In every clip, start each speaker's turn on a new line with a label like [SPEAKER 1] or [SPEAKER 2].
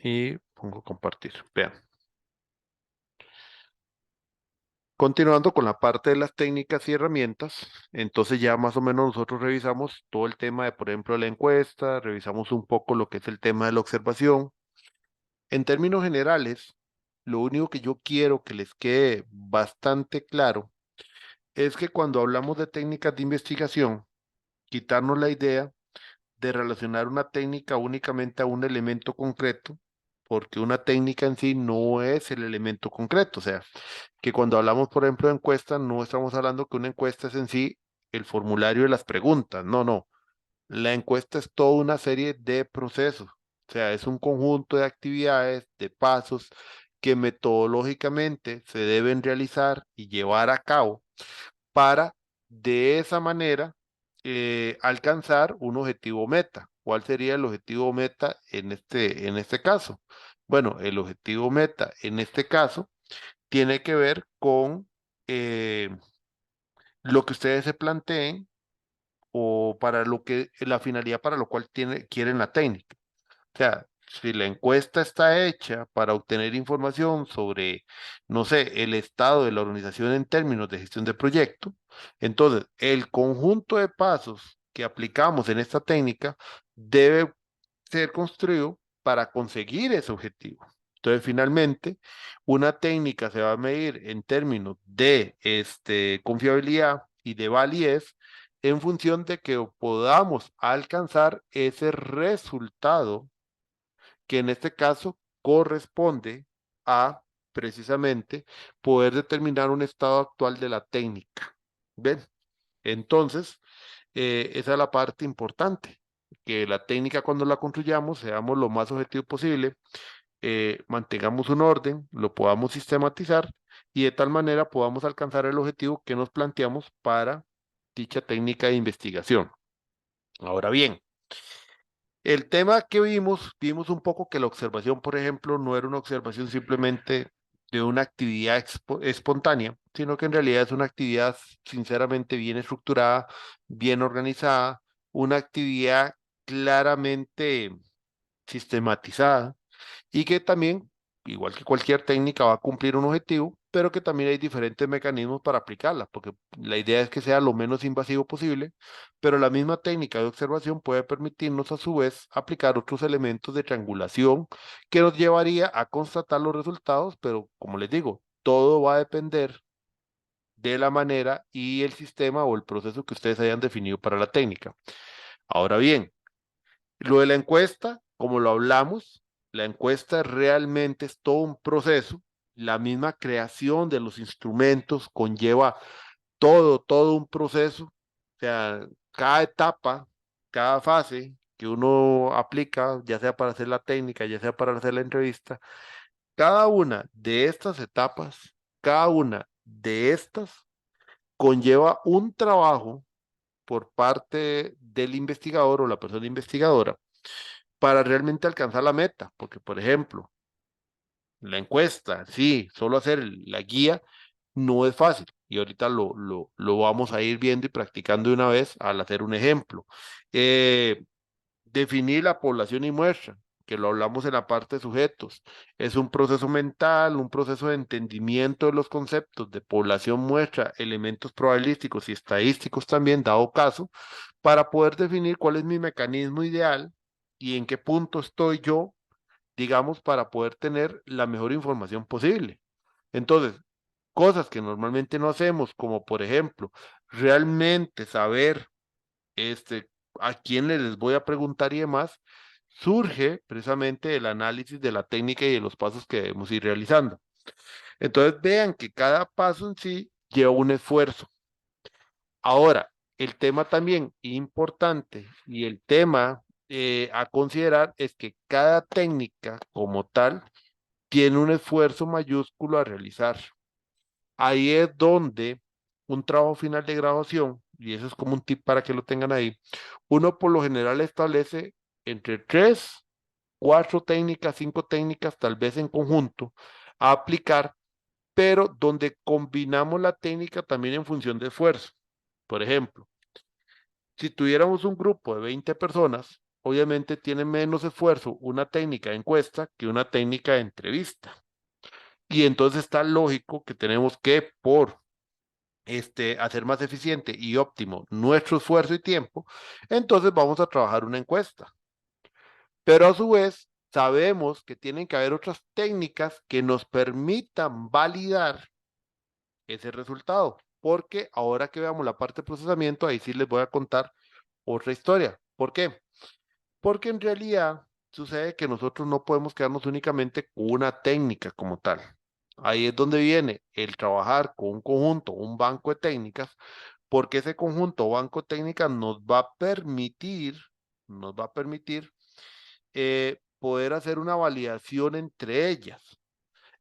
[SPEAKER 1] y pongo compartir. Vean. Continuando con la parte de las técnicas y herramientas, entonces ya más o menos nosotros revisamos todo el tema de, por ejemplo, la encuesta, revisamos un poco lo que es el tema de la observación. En términos generales, lo único que yo quiero que les quede bastante claro es que cuando hablamos de técnicas de investigación, quitarnos la idea de relacionar una técnica únicamente a un elemento concreto, porque una técnica en sí no es el elemento concreto. O sea, que cuando hablamos, por ejemplo, de encuesta, no estamos hablando que una encuesta es en sí el formulario de las preguntas. No, no. La encuesta es toda una serie de procesos. O sea, es un conjunto de actividades, de pasos que metodológicamente se deben realizar y llevar a cabo para de esa manera alcanzar un objetivo meta. ¿Cuál sería el objetivo meta en este caso? Bueno, el objetivo meta en este caso tiene que ver con eh, lo que ustedes se planteen o para lo que la finalidad para lo cual quieren la técnica. O sea, si la encuesta está hecha para obtener información sobre, no sé, el estado de la organización en términos de gestión de proyecto, entonces el conjunto de pasos que aplicamos en esta técnica debe ser construido para conseguir ese objetivo. Entonces, finalmente, una técnica se va a medir en términos de confiabilidad y de validez en función de que podamos alcanzar ese resultado que en este caso corresponde a precisamente poder determinar un estado actual de la técnica. ¿Ven? Entonces, esa es la parte importante, que la técnica cuando la construyamos seamos lo más objetivo posible, mantengamos un orden, lo podamos sistematizar y de tal manera podamos alcanzar el objetivo que nos planteamos para dicha técnica de investigación. Ahora bien, el tema que vimos un poco que la observación, por ejemplo, no era una observación simplemente de una actividad espontánea, sino que en realidad es una actividad sinceramente bien estructurada, bien organizada, una actividad claramente sistematizada y que también, igual que cualquier técnica, va a cumplir un objetivo, pero que también hay diferentes mecanismos para aplicarla, porque la idea es que sea lo menos invasivo posible, pero la misma técnica de observación puede permitirnos a su vez aplicar otros elementos de triangulación que nos llevaría a constatar los resultados, pero como les digo, todo va a depender de la manera y el sistema o el proceso que ustedes hayan definido para la técnica. Ahora bien, lo de la encuesta, como lo hablamos, la encuesta realmente es todo un proceso. La misma creación de los instrumentos conlleva todo un proceso. O sea, cada etapa, cada fase que uno aplica, ya sea para hacer la técnica, ya sea para hacer la entrevista, cada una de estas etapas, cada una de estas conlleva un trabajo por parte del investigador o la persona investigadora para realmente alcanzar la meta, porque por ejemplo, la encuesta, sí, solo hacer la guía no es fácil y ahorita lo vamos a ir viendo y practicando de una vez al hacer un ejemplo. Eh, Definir la población y muestra, que lo hablamos en la parte de sujetos, es un proceso mental, un proceso de entendimiento de los conceptos de población, muestra, elementos probabilísticos y estadísticos también, dado caso, para poder definir cuál es mi mecanismo ideal y en qué punto estoy yo, digamos, para poder tener la mejor información posible. Entonces, cosas que normalmente no hacemos, como por ejemplo, realmente saber este, a quién les voy a preguntar y demás, surge precisamente el análisis de la técnica y de los pasos que debemos ir realizando. Entonces, vean que cada paso en sí lleva un esfuerzo. Ahora, el tema también importante y el tema a considerar es que cada técnica como tal tiene un esfuerzo mayúsculo a realizar. Ahí es donde un trabajo final de graduación, y eso es como un tip para que lo tengan ahí, uno por lo general establece entre tres, cuatro técnicas, cinco técnicas, tal vez en conjunto, a aplicar, pero donde combinamos la técnica también en función de esfuerzo. Por ejemplo, si tuviéramos un grupo de 20 personas, obviamente tiene menos esfuerzo una técnica de encuesta que una técnica de entrevista. Y entonces está lógico que tenemos que, por hacer más eficiente y óptimo nuestro esfuerzo y tiempo, entonces vamos a trabajar una encuesta. Pero a su vez, sabemos que tienen que haber otras técnicas que nos permitan validar ese resultado. Porque ahora que veamos la parte de procesamiento, ahí sí les voy a contar otra historia. ¿Por qué? Porque en realidad sucede que nosotros no podemos quedarnos únicamente con una técnica como tal. Ahí es donde viene el trabajar con un conjunto, un banco de técnicas, porque ese conjunto o banco de técnicas nos va a permitir poder hacer una validación entre ellas.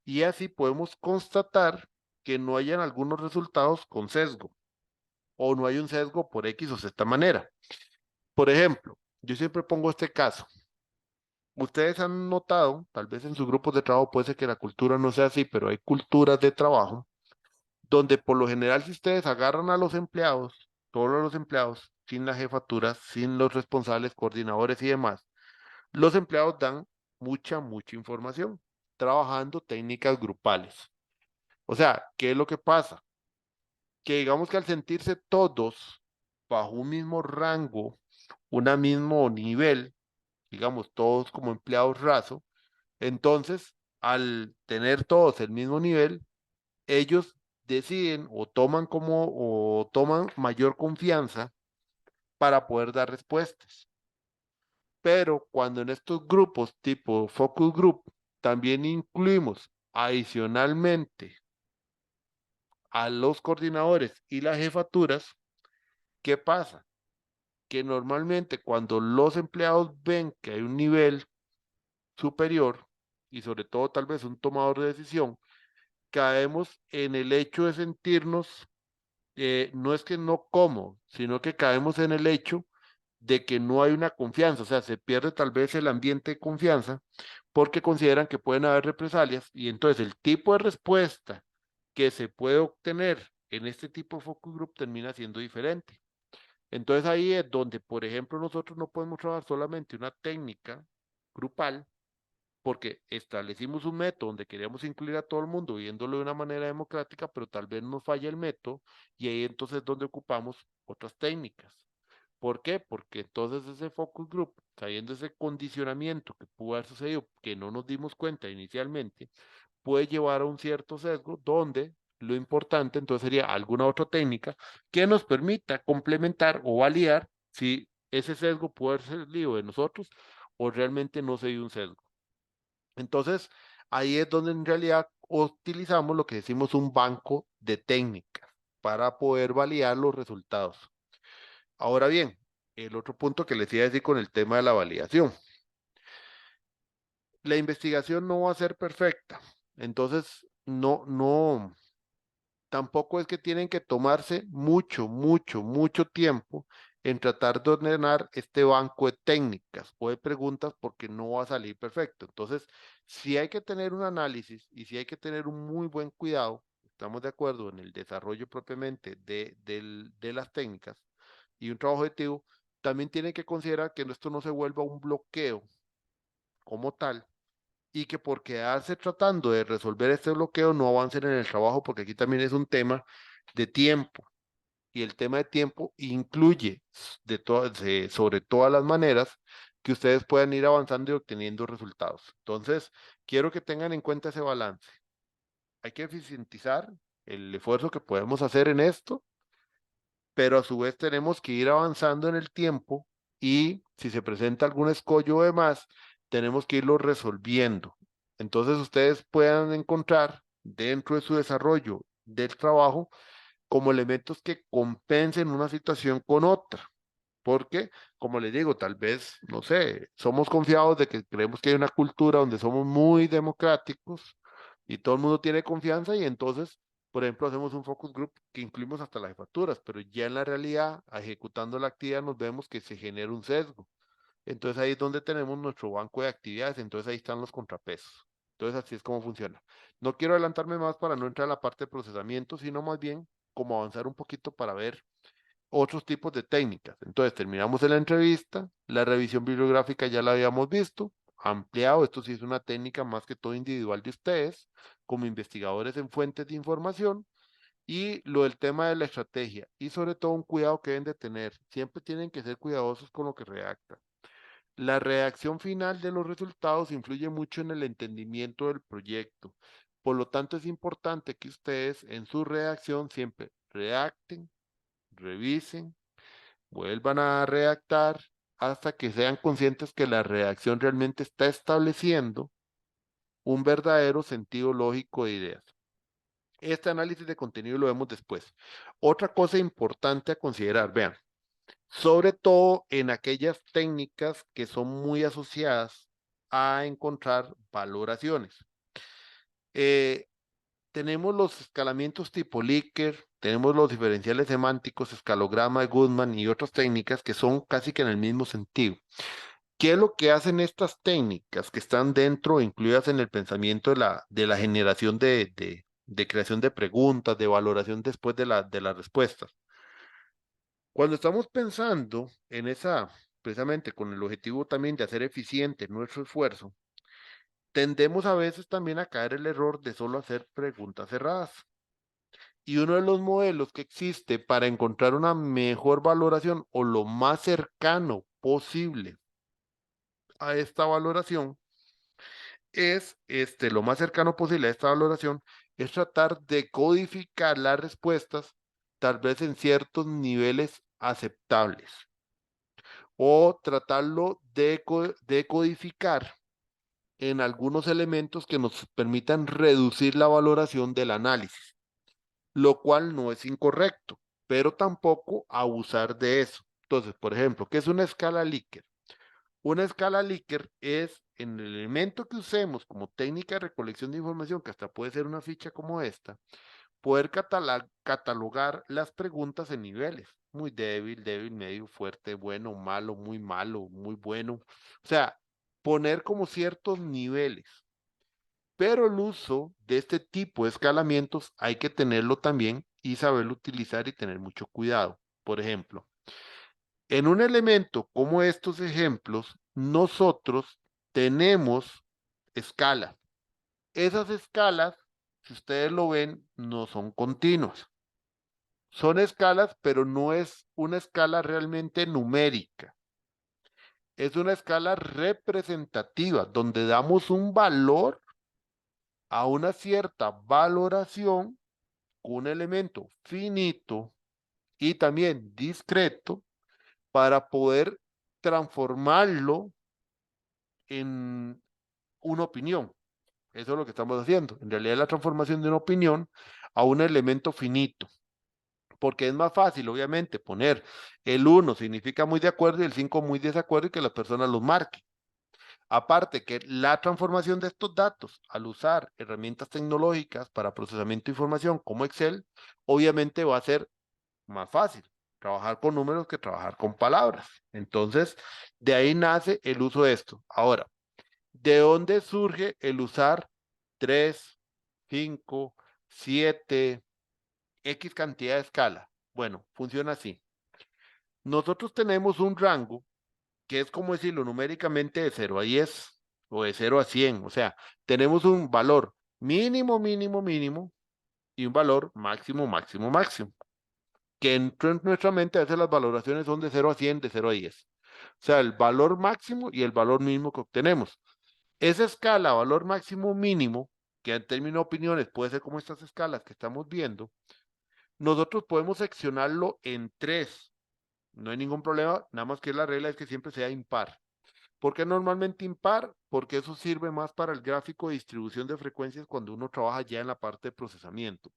[SPEAKER 1] Y así podemos constatar que no hayan algunos resultados con sesgo o no hay un sesgo por X o Z manera. Por ejemplo, yo siempre pongo este caso. Ustedes han notado, tal vez en sus grupos de trabajo puede ser que la cultura no sea así, pero hay culturas de trabajo donde por lo general si ustedes agarran a los empleados, todos los empleados, sin las jefaturas, sin los responsables, coordinadores y demás, los empleados dan mucha información, trabajando técnicas grupales. O sea, ¿qué es lo que pasa? Que digamos que al sentirse todos bajo un mismo rango, un mismo nivel, digamos, todos como empleados raso, entonces, al tener todos el mismo nivel, ellos deciden o toman mayor confianza para poder dar respuestas. Pero cuando en estos grupos tipo focus group también incluimos adicionalmente a los coordinadores y las jefaturas, ¿qué pasa? Que normalmente cuando los empleados ven que hay un nivel superior y sobre todo tal vez un tomador de decisión, caemos en el hecho de sentirnos, no es que no como, sino que caemos en el hecho de que no hay una confianza, o sea, se pierde tal vez el ambiente de confianza porque consideran que pueden haber represalias y entonces el tipo de respuesta que se puede obtener en este tipo de focus group termina siendo diferente. Entonces ahí es donde, por ejemplo, nosotros no podemos trabajar solamente una técnica grupal, porque establecimos un método donde queríamos incluir a todo el mundo viéndolo de una manera democrática, pero tal vez nos falla el método y ahí entonces es donde ocupamos otras técnicas. ¿Por qué? Porque entonces ese focus group, sabiendo ese condicionamiento que pudo haber sucedido, que no nos dimos cuenta inicialmente, puede llevar a un cierto sesgo donde lo importante entonces sería alguna otra técnica que nos permita complementar o validar si ese sesgo puede ser salido de nosotros o realmente no se dio un sesgo. Entonces, ahí es donde en realidad utilizamos lo que decimos un banco de técnicas para poder validar los resultados. Ahora bien, el otro punto que les iba a decir con el tema de la validación. La investigación no va a ser perfecta. Entonces, tampoco es que tienen que tomarse mucho tiempo en tratar de ordenar este banco de técnicas o de preguntas porque no va a salir perfecto. Entonces, si hay que tener un análisis y si hay que tener un muy buen cuidado, estamos de acuerdo en el desarrollo propiamente de las técnicas y un trabajo objetivo, también tienen que considerar que esto no se vuelva un bloqueo como tal y que por quedarse tratando de resolver este bloqueo no avancen en el trabajo, porque aquí también es un tema de tiempo y el tema de tiempo incluye sobre todas las maneras que ustedes puedan ir avanzando y obteniendo resultados. Entonces, quiero que tengan en cuenta ese balance. Hay que eficientizar el esfuerzo que podemos hacer en esto, pero a su vez tenemos que ir avanzando en el tiempo y si se presenta algún escollo o demás, tenemos que irlo resolviendo. Entonces ustedes puedan encontrar dentro de su desarrollo del trabajo como elementos que compensen una situación con otra. Porque, como les digo, tal vez, no sé, somos confiados de que creemos que hay una cultura donde somos muy democráticos y todo el mundo tiene confianza y entonces, por ejemplo, hacemos un focus group que incluimos hasta las jefaturas, pero ya en la realidad, ejecutando la actividad, nos vemos que se genera un sesgo. Entonces ahí es donde tenemos nuestro banco de actividades, entonces ahí están los contrapesos. Entonces así es como funciona. No quiero adelantarme más para no entrar a la parte de procesamiento, sino más bien como avanzar un poquito para ver otros tipos de técnicas. Entonces, terminamos en la entrevista, la revisión bibliográfica ya la habíamos visto, ampliado, esto sí es una técnica más que todo individual de ustedes, como investigadores en fuentes de información, y lo del tema de la estrategia, y sobre todo un cuidado que deben de tener, siempre tienen que ser cuidadosos con lo que redactan. La redacción final de los resultados influye mucho en el entendimiento del proyecto. Por lo tanto, es importante que ustedes en su redacción siempre redacten, revisen, vuelvan a redactar hasta que sean conscientes que la redacción realmente está estableciendo un verdadero sentido lógico de ideas. Este análisis de contenido lo vemos después. Otra cosa importante a considerar, vean, sobre todo en aquellas técnicas que son muy asociadas a encontrar valoraciones. Eh, tenemos los escalamientos tipo Likert, tenemos los diferenciales semánticos, escalograma de Goodman y otras técnicas que son casi que en el mismo sentido. ¿Qué es lo que hacen estas técnicas que están dentro, incluidas en el pensamiento de la generación de creación de preguntas, de valoración después de las respuestas? Cuando estamos pensando en esa, precisamente con el objetivo también de hacer eficiente nuestro esfuerzo, tendemos a veces también a caer el error de solo hacer preguntas cerradas. Y uno de los modelos que existe para encontrar una mejor valoración o lo más cercano posible a esta valoración es, lo más cercano posible a esta valoración es tratar de codificar las respuestas tal vez en ciertos niveles aceptables o tratarlo de codificar en algunos elementos que nos permitan reducir la valoración del análisis, lo cual no es incorrecto, pero tampoco abusar de eso. Entonces, por ejemplo, ¿qué es una escala Likert? Una escala Likert es en el elemento que usemos como técnica de recolección de información, que hasta puede ser una ficha como esta, poder catalogar las preguntas en niveles. Muy débil, débil, medio, fuerte, bueno, malo, muy bueno. O sea, poner como ciertos niveles. Pero el uso de este tipo de escalamientos hay que tenerlo también y saberlo utilizar y tener mucho cuidado. Por ejemplo, en un elemento como estos ejemplos, nosotros tenemos escalas. Esas escalas, si ustedes lo ven, no son continuas. Son escalas, pero no es una escala realmente numérica. Es una escala representativa, donde damos un valor a una cierta valoración con un elemento finito y también discreto para poder transformarlo en una opinión. Eso es lo que estamos haciendo. En realidad es la transformación de una opinión a un elemento finito. Porque es más fácil, obviamente, poner el uno significa muy de acuerdo y el 5 muy desacuerdo y que las personas los marquen. Aparte que la transformación de estos datos al usar herramientas tecnológicas para procesamiento de información como Excel, obviamente va a ser más fácil trabajar con números que trabajar con palabras. Entonces, de ahí nace el uso de esto. Ahora, ¿de dónde surge el usar 3, 5, 7, X cantidad de escala? Bueno, funciona así. Nosotros tenemos un rango que es como decirlo numéricamente de 0 a 10 o de 0 a 100. O sea, tenemos un valor mínimo, mínimo, mínimo y un valor máximo, máximo, máximo. Que en nuestra mente a veces las valoraciones son de 0 a 100, de 0 a 10. O sea, el valor máximo y el valor mínimo que obtenemos. Esa escala, valor máximo mínimo, que en términos de opiniones puede ser como estas escalas que estamos viendo, nosotros podemos seccionarlo en tres. No hay ningún problema, nada más que la regla es que siempre sea impar. ¿Por qué normalmente impar? Porque eso sirve más para el gráfico de distribución de frecuencias cuando uno trabaja ya en la parte de procesamiento.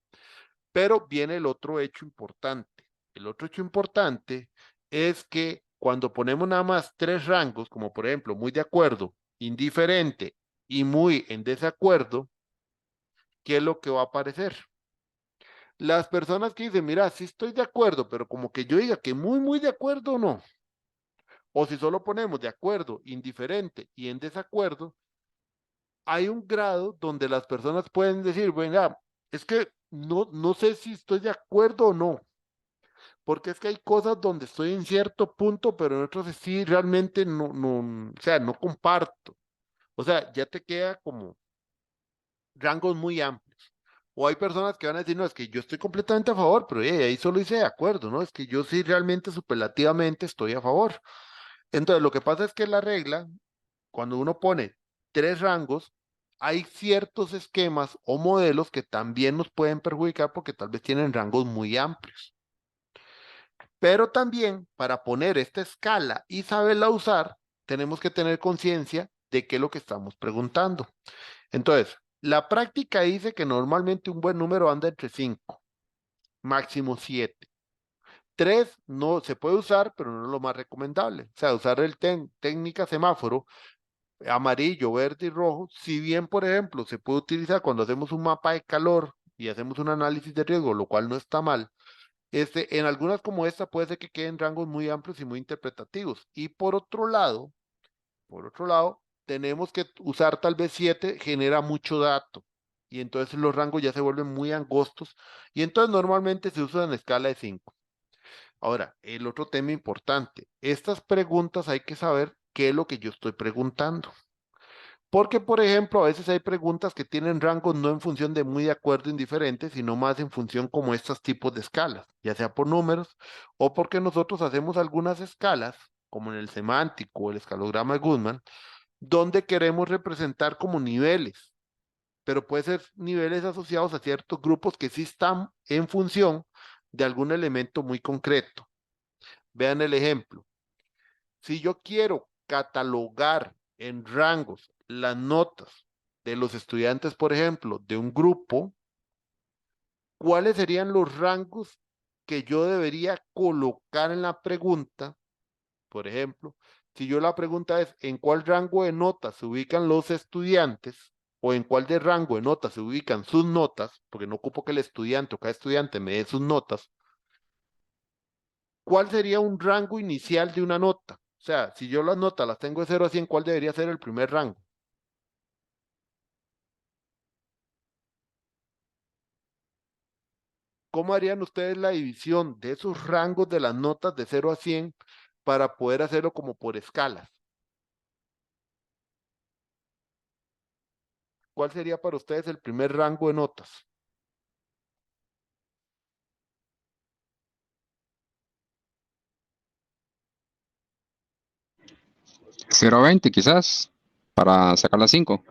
[SPEAKER 1] Pero viene el otro hecho importante. El otro hecho importante es que cuando ponemos nada más tres rangos, como por ejemplo muy de acuerdo, indiferente y muy en desacuerdo, ¿qué es lo que va a aparecer? Las personas que dicen, mira, sí estoy de acuerdo, pero como que yo diga que muy, muy de acuerdo, no. O si solo ponemos de acuerdo, indiferente y en desacuerdo, hay un grado donde las personas pueden decir, bueno, es que no sé si estoy de acuerdo o no, porque es que hay cosas donde estoy en cierto punto, pero en otros sí realmente o sea, no comparto. O sea, ya te queda como rangos muy amplios. O hay personas que van a decir, no, es que yo estoy completamente a favor, pero ahí solo hice de acuerdo, ¿no? Es que yo sí realmente superlativamente estoy a favor. Entonces, lo que pasa es que la regla, cuando uno pone tres rangos, hay ciertos esquemas o modelos que también nos pueden perjudicar porque tal vez tienen rangos muy amplios. Pero también para poner esta escala y saberla usar, tenemos que tener conciencia de qué es lo que estamos preguntando. Entonces, la práctica dice que normalmente un buen número anda entre 5, máximo 7. 3 no se puede usar, pero no es lo más recomendable. O sea, usar el técnica semáforo amarillo, verde y rojo, si bien, por ejemplo, se puede utilizar cuando hacemos un mapa de calor y hacemos un análisis de riesgo, lo cual no está mal. En algunas como esta puede ser que queden rangos muy amplios y muy interpretativos. Y por otro lado, tenemos que usar tal vez 7, genera mucho dato. Y entonces los rangos ya se vuelven muy angostos. Y entonces normalmente se usa en escala de 5. Ahora, el otro tema importante, estas preguntas hay que saber qué es lo que yo estoy preguntando. Porque, por ejemplo, a veces hay preguntas que tienen rangos no en función de muy de acuerdo indiferente, sino más en función como estos tipos de escalas, ya sea por números o porque nosotros hacemos algunas escalas, como en el semántico o el escalograma de Goodman, donde queremos representar como niveles, pero puede ser niveles asociados a ciertos grupos que sí están en función de algún elemento muy concreto. Vean el ejemplo. Si yo quiero catalogar en rangos las notas de los estudiantes, por ejemplo, de un grupo, ¿cuáles serían los rangos que yo debería colocar en la pregunta? Por ejemplo, si yo la pregunta es ¿en cuál rango de notas se ubican los estudiantes? O en cuál de rango de notas se ubican sus notas, porque no ocupo que el estudiante o cada estudiante me dé sus notas, ¿cuál sería un rango inicial de una nota? O sea, si yo las notas las tengo de 0 a 100, ¿cuál debería ser el primer rango? ¿Cómo harían ustedes la división de esos rangos de las notas de 0 a 100 para poder hacerlo como por escalas? ¿Cuál sería para ustedes el primer rango de notas?
[SPEAKER 2] 0 a 20 quizás, para sacar las 5.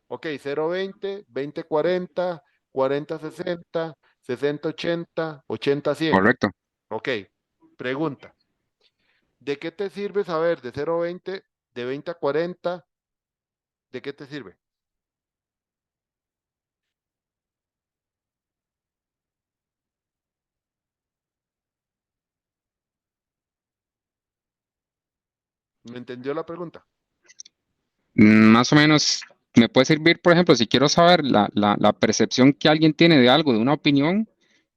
[SPEAKER 1] Ok, 0 a 20, 20 a 40, 40 a 60, 60 a 80, 80 a 100.
[SPEAKER 2] Correcto.
[SPEAKER 1] Ok, pregunta. ¿De qué te sirve saber de 0 a 20, de 20 a 40? ¿De qué te sirve? ¿Me entendió la pregunta?
[SPEAKER 2] Más o menos, me puede servir, por ejemplo, si quiero saber la percepción que alguien tiene de algo, de una opinión,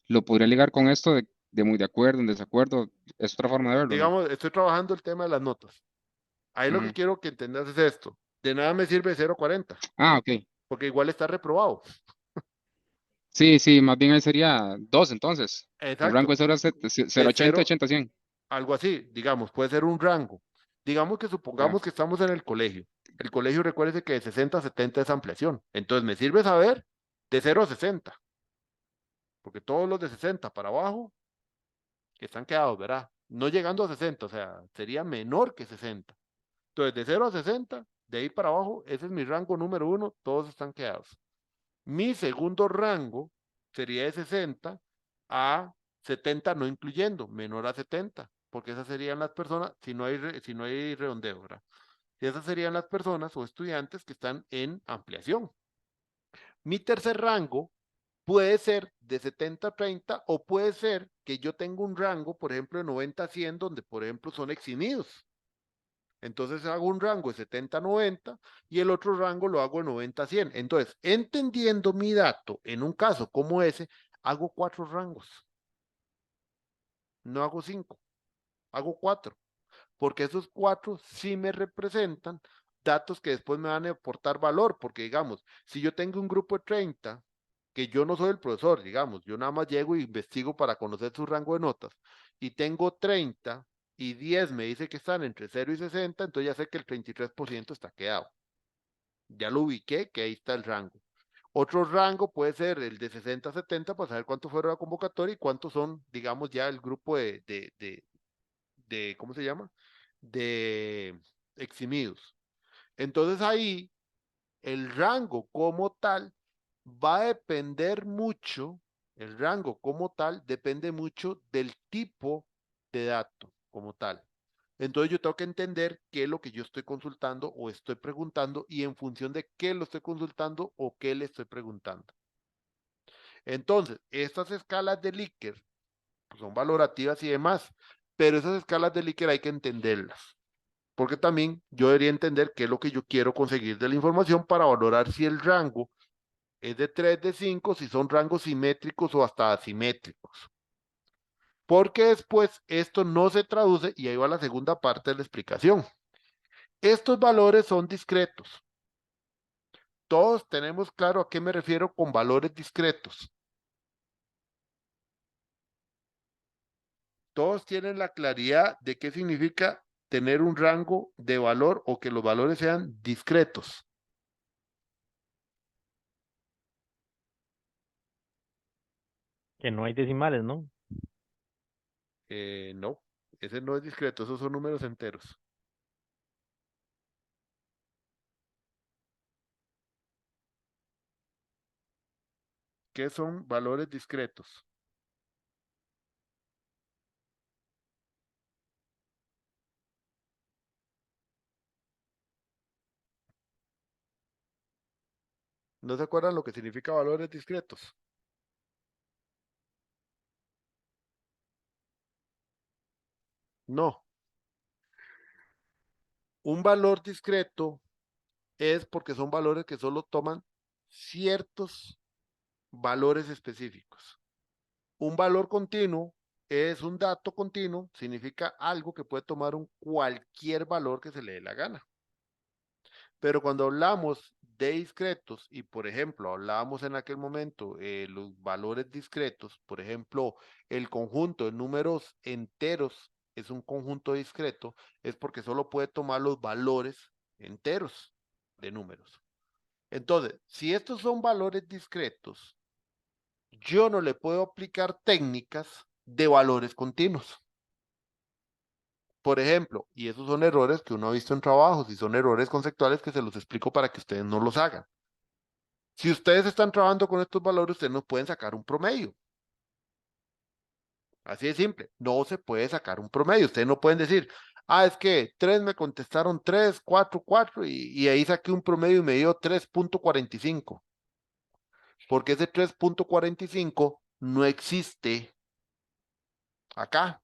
[SPEAKER 2] lo podría ligar con esto de muy de acuerdo, en desacuerdo. Es otra forma de verlo, ¿no?
[SPEAKER 1] Digamos, estoy trabajando el tema de las notas. Ahí lo que
[SPEAKER 2] Ujú.
[SPEAKER 1] quiero que entendas es esto. De nada me sirve 0 a 40,
[SPEAKER 2] Ah, ok.
[SPEAKER 1] porque igual está reprobado.
[SPEAKER 2] Sí, sí, más bien ahí sería 2 entonces. El rango
[SPEAKER 1] Exacto.
[SPEAKER 2] es 0 a
[SPEAKER 1] De
[SPEAKER 2] 80,
[SPEAKER 1] 0,
[SPEAKER 2] 80, 100.
[SPEAKER 1] algo así, digamos, puede ser un rango. Digamos que
[SPEAKER 2] Ya.
[SPEAKER 1] supongamos que estamos en el colegio. El colegio, recuerde que de 60 a 70 es ampliación. Entonces me sirve saber de 0 a 60, porque todos los de 60 para abajo están quedados, ¿verdad? No llegando a 60, o sea, sería menor que 60. Entonces, de 0 a 60, de ahí para abajo, ese es mi rango número uno, todos están quedados. Mi segundo rango sería de 60 a 70, no incluyendo, menor a 70, porque esas serían las personas, si no hay redondeo, ¿verdad? Y esas serían las personas o estudiantes que están en ampliación. Mi tercer rango puede ser de 70 a 30 o puede ser que yo tenga un rango, por ejemplo, de 90 a 100, donde, por ejemplo, son eximidos. Entonces hago un rango de 70 a 90 y el otro rango lo hago de 90 a 100. Entonces, entendiendo mi dato, en un caso como ese, hago 4 rangos. No hago 5, hago 4, porque esos 4 sí me representan datos que después me van a aportar valor, porque digamos, si yo tengo un grupo de 30 que yo no soy el profesor, digamos, yo nada más llego e investigo para conocer su rango de notas y tengo 30 y 10 me dice que están entre 0 y 60, entonces ya sé que el 33% está quedado. Ya lo ubiqué, que ahí está el rango. Otro rango puede ser el de 60 a 70 para saber cuánto fueron la convocatoria y cuántos son, digamos, ya el grupo de ¿cómo se llama? De eximidos. Entonces ahí el rango como tal va a depender mucho, el rango como tal depende mucho del tipo de dato como tal. Entonces yo tengo que entender qué es lo que yo estoy consultando o estoy preguntando y en función de qué lo estoy consultando o qué le estoy preguntando. Entonces, estas escalas de Likert pues, son valorativas y demás, pero esas escalas de Likert hay que entenderlas, porque también yo debería entender qué es lo que yo quiero conseguir de la información para valorar si el rango es de 3 de 5 si son rangos simétricos o hasta asimétricos. Porque después esto no se traduce, y ahí va la segunda parte de la explicación. Estos valores son discretos. Todos tenemos claro a qué me refiero con valores discretos. Todos tienen la claridad de qué significa tener un rango de valor o que los valores sean discretos.
[SPEAKER 3] Que no hay decimales, ¿no?
[SPEAKER 1] No, ese no es discreto, esos son números enteros. ¿Qué son valores discretos? ¿No se acuerdan lo que significa valores discretos? No. Un valor discreto es porque son valores que solo toman ciertos valores específicos. Un valor continuo es un dato continuo, significa algo que puede tomar un cualquier valor que se le dé la gana. Pero cuando hablamos de discretos, y por ejemplo, hablábamos en aquel momento los valores discretos, por ejemplo, el conjunto de números enteros es un conjunto discreto, es porque solo puede tomar los valores enteros de números. Entonces, si estos son valores discretos, yo no le puedo aplicar técnicas de valores continuos. Por ejemplo, y esos son errores que uno ha visto en trabajos y son errores conceptuales que se los explico para que ustedes no los hagan. Si ustedes están trabajando con estos valores, ustedes no pueden sacar un promedio. Así de simple. No se puede sacar un promedio. Ustedes no pueden decir, es que tres me contestaron tres, cuatro, cuatro, y ahí saqué un promedio y me dio 3,45. Porque ese 3,45 no existe acá.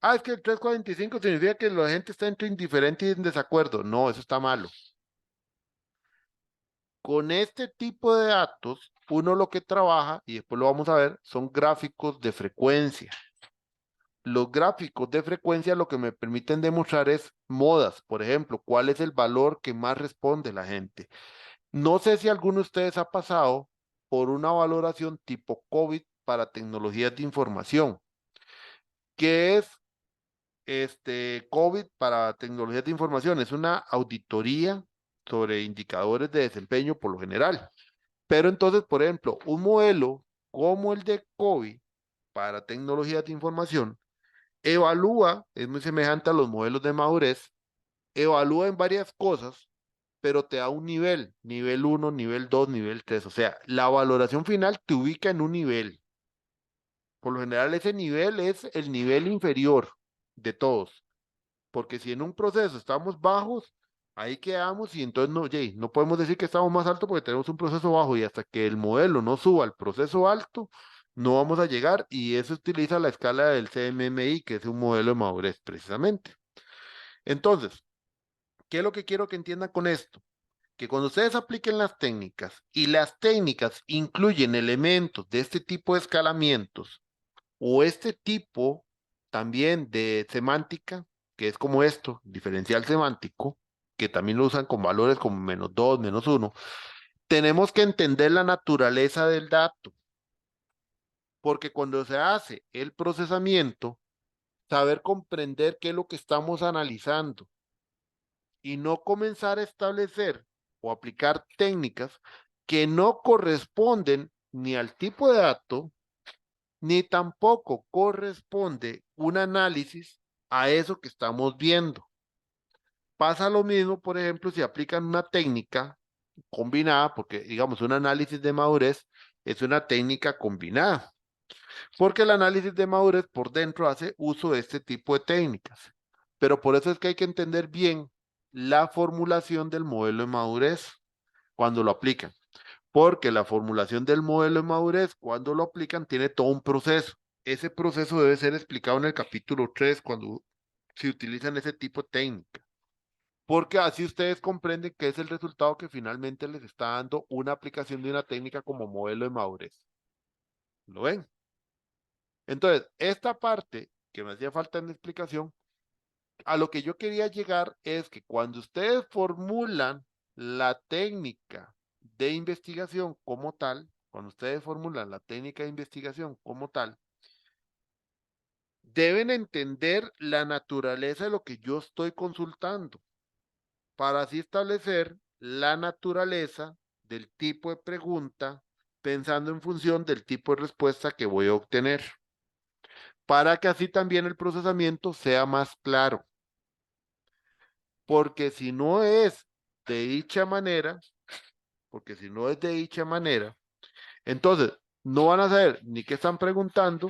[SPEAKER 1] Es que el 3,45 significa que la gente está entre indiferente y en desacuerdo. No, eso está malo. Con este tipo de datos, uno lo que trabaja, y después lo vamos a ver, son gráficos de frecuencia. Los gráficos de frecuencia lo que me permiten demostrar es modas, por ejemplo, cuál es el valor que más responde la gente. No sé si alguno de ustedes ha pasado por una valoración tipo COVID para tecnologías de información. ¿Qué es COVID para tecnologías de información? Es una auditoría sobre indicadores de desempeño por lo general. Pero entonces, por ejemplo, un modelo como el de COVID para tecnologías de información evalúa, es muy semejante a los modelos de madurez, evalúa en varias cosas, pero te da un nivel, nivel uno, nivel 2, nivel 3. O sea, la valoración final te ubica en un nivel. Por lo general, ese nivel es el nivel inferior de todos. Porque si en un proceso estamos bajos, ahí quedamos y entonces no, Jay, no podemos decir que estamos más altos porque tenemos un proceso bajo y hasta que el modelo no suba al proceso alto, no vamos a llegar y eso utiliza la escala del CMMI, que es un modelo de madurez precisamente. Entonces, ¿qué es lo que quiero que entiendan con esto? Que cuando ustedes apliquen las técnicas y las técnicas incluyen elementos de este tipo de escalamientos, o este tipo también de semántica, que es como esto, diferencial semántico, que también lo usan con valores como -2, -1. tenemos que entender la naturaleza del dato, porque cuando se hace el procesamiento, saber comprender qué es lo que estamos analizando y no comenzar a establecer o aplicar técnicas que no corresponden ni al tipo de dato, ni tampoco corresponde un análisis a eso que estamos viendo. Pasa lo mismo, por ejemplo, si aplican una técnica combinada, porque digamos un análisis de madurez es una técnica combinada, porque el análisis de madurez por dentro hace uso de este tipo de técnicas. Pero por eso es que hay que entender bien la formulación del modelo de madurez cuando lo aplican, porque la formulación del modelo de madurez cuando lo aplican tiene todo un proceso. Ese proceso debe ser explicado en el capítulo 3 cuando se utilizan ese tipo de técnica, porque así ustedes comprenden que es el resultado que finalmente les está dando una aplicación de una técnica como modelo de madurez. ¿Lo ven? Entonces, esta parte que me hacía falta en la explicación, a lo que yo quería llegar es que cuando ustedes formulan la técnica de investigación como tal, cuando ustedes formulan la técnica de investigación como tal, deben entender la naturaleza de lo que yo estoy consultando, para así establecer la naturaleza del tipo de pregunta, pensando en función del tipo de respuesta que voy a obtener, para que así también el procesamiento sea más claro. Porque si no es de dicha manera, porque si no es de dicha manera, entonces no van a saber ni qué están preguntando,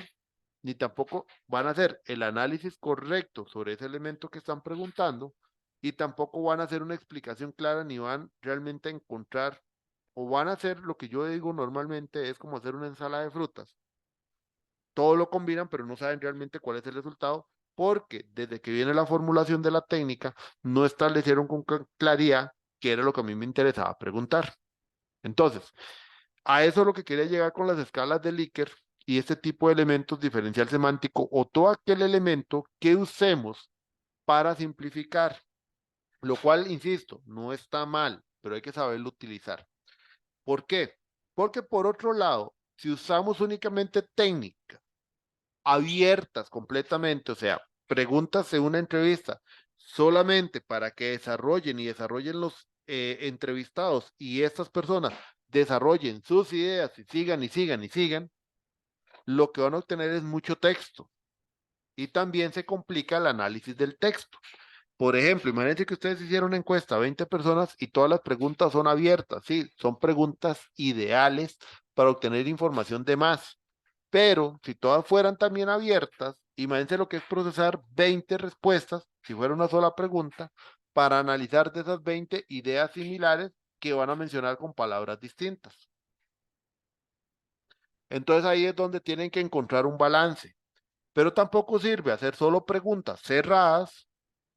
[SPEAKER 1] ni tampoco van a hacer el análisis correcto sobre ese elemento que están preguntando, y tampoco van a hacer una explicación clara, ni van realmente a encontrar, o van a hacer lo que yo digo normalmente, es como hacer una ensalada de frutas. Todo lo combinan, pero no saben realmente cuál es el resultado, porque desde que viene la formulación de la técnica, no establecieron con claridad qué era lo que a mí me interesaba preguntar. Entonces, a eso es lo que quería llegar con las escalas de Likert y este tipo de elementos diferencial semántico o todo aquel elemento que usemos para simplificar, lo cual, insisto, no está mal, pero hay que saberlo utilizar. ¿Por qué? Porque por otro lado, si usamos únicamente técnicas abiertas completamente, o sea, preguntas en una entrevista solamente para que desarrollen los entrevistados y estas personas desarrollen sus ideas y sigan y sigan y sigan, lo que van a obtener es mucho texto y también se complica el análisis del texto. Por ejemplo, imagínense que ustedes hicieron una encuesta a 20 personas y todas las preguntas son abiertas, sí, son preguntas ideales para obtener información de más. Pero si todas fueran también abiertas, imagínense lo que es procesar 20 respuestas, si fuera una sola pregunta, para analizar de esas 20 ideas similares que van a mencionar con palabras distintas. Entonces ahí es donde tienen que encontrar un balance. Pero tampoco sirve hacer solo preguntas cerradas,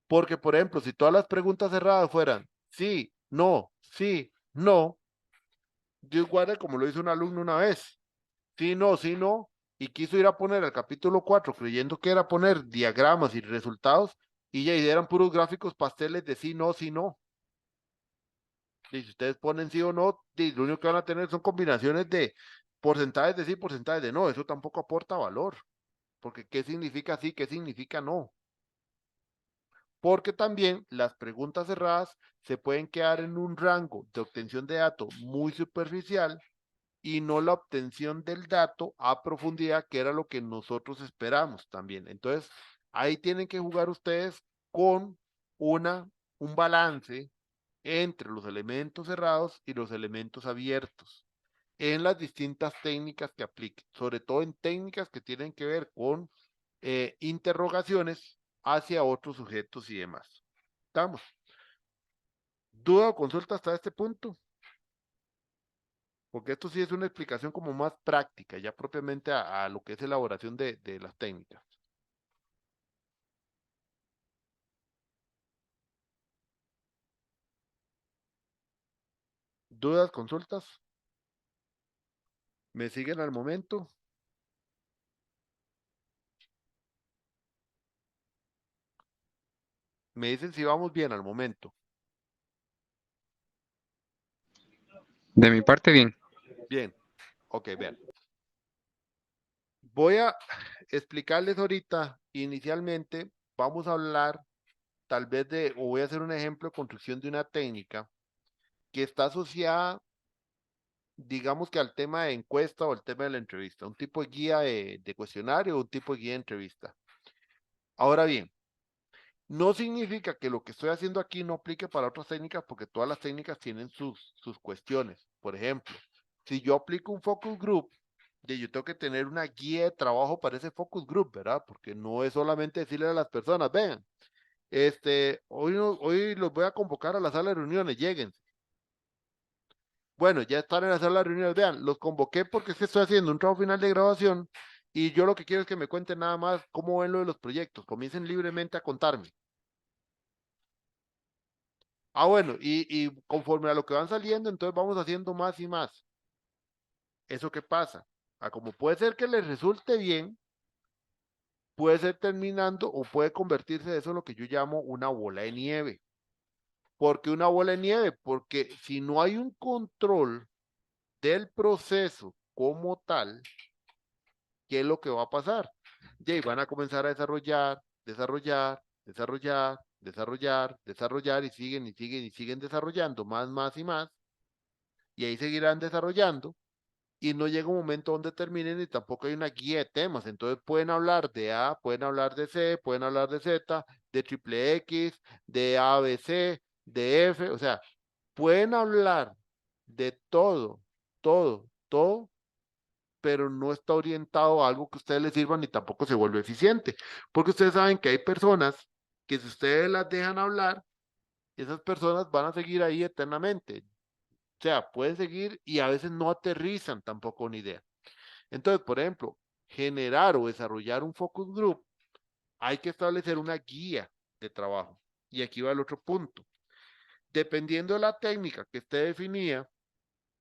[SPEAKER 1] porque por ejemplo, si todas las preguntas cerradas fueran sí, no, Dios guarde como lo hizo un alumno una vez. Sí, no, y quiso ir a poner al capítulo 4 creyendo que era poner diagramas y resultados, y ya y eran puros gráficos pasteles de sí, no, sí, no. Y si ustedes ponen sí o no, lo único que van a tener son combinaciones de porcentajes de sí, porcentajes de no, eso tampoco aporta valor, porque ¿qué significa sí, qué significa no? Porque también las preguntas cerradas se pueden quedar en un rango de obtención de datos muy superficial y no la obtención del dato a profundidad, que era lo que nosotros esperamos también. Entonces, ahí tienen que jugar ustedes con un balance entre los elementos cerrados y los elementos abiertos en las distintas técnicas que apliquen, sobre todo en técnicas que tienen que ver con interrogaciones hacia otros sujetos y demás. ¿Estamos? ¿Duda o consulta hasta este punto? Porque esto sí es una explicación como más práctica, ya propiamente a lo que es elaboración de las técnicas. ¿Dudas, consultas? ¿Me siguen al momento? Me dicen si vamos bien al momento.
[SPEAKER 2] De mi parte, bien.
[SPEAKER 1] Bien, ok, vean. Voy a explicarles ahorita, inicialmente, vamos a hablar tal vez o voy a hacer un ejemplo de construcción de una técnica que está asociada, digamos que al tema de encuesta o al tema de la entrevista, un tipo de guía de cuestionario o un tipo de guía de entrevista. Ahora bien, no significa que lo que estoy haciendo aquí no aplique para otras técnicas, porque todas las técnicas tienen sus cuestiones. Por ejemplo, si yo aplico un focus group, yo tengo que tener una guía de trabajo para ese focus group, ¿verdad? Porque no es solamente decirle a las personas, vean, hoy, hoy los voy a convocar a la sala de reuniones, lleguen. Bueno, ya están en la sala de reuniones, vean, los convoqué porque es que estoy haciendo un trabajo final de grabación y yo lo que quiero es que me cuenten nada más cómo ven lo de los proyectos, comiencen libremente a contarme. Ah, bueno, y conforme a lo que van saliendo, entonces vamos haciendo más y más. ¿Eso qué pasa? Ah, como puede ser que les resulte bien, puede ser terminando o puede convertirse eso en lo que yo llamo una bola de nieve. ¿Por qué una bola de nieve? Porque si no hay un control del proceso como tal, ¿qué es lo que va a pasar? Y van a comenzar a desarrollar, desarrollar, desarrollar, desarrollar, desarrollar y siguen y siguen y siguen desarrollando más y más. Y ahí seguirán desarrollando y no llega un momento donde terminen y tampoco hay una guía de temas. Entonces pueden hablar de A, pueden hablar de C, pueden hablar de Z, de triple X, de A, B, C, de F, o sea, pueden hablar de todo, todo, pero no está orientado a algo que a ustedes les sirva ni tampoco se vuelve eficiente. Porque ustedes saben que hay personas que si ustedes las dejan hablar, esas personas van a seguir ahí eternamente. O sea, pueden seguir y a veces no aterrizan tampoco una idea. Entonces, por ejemplo, generar o desarrollar un focus group, hay que establecer una guía de trabajo. Y aquí va el otro punto. Dependiendo de la técnica que esté definida,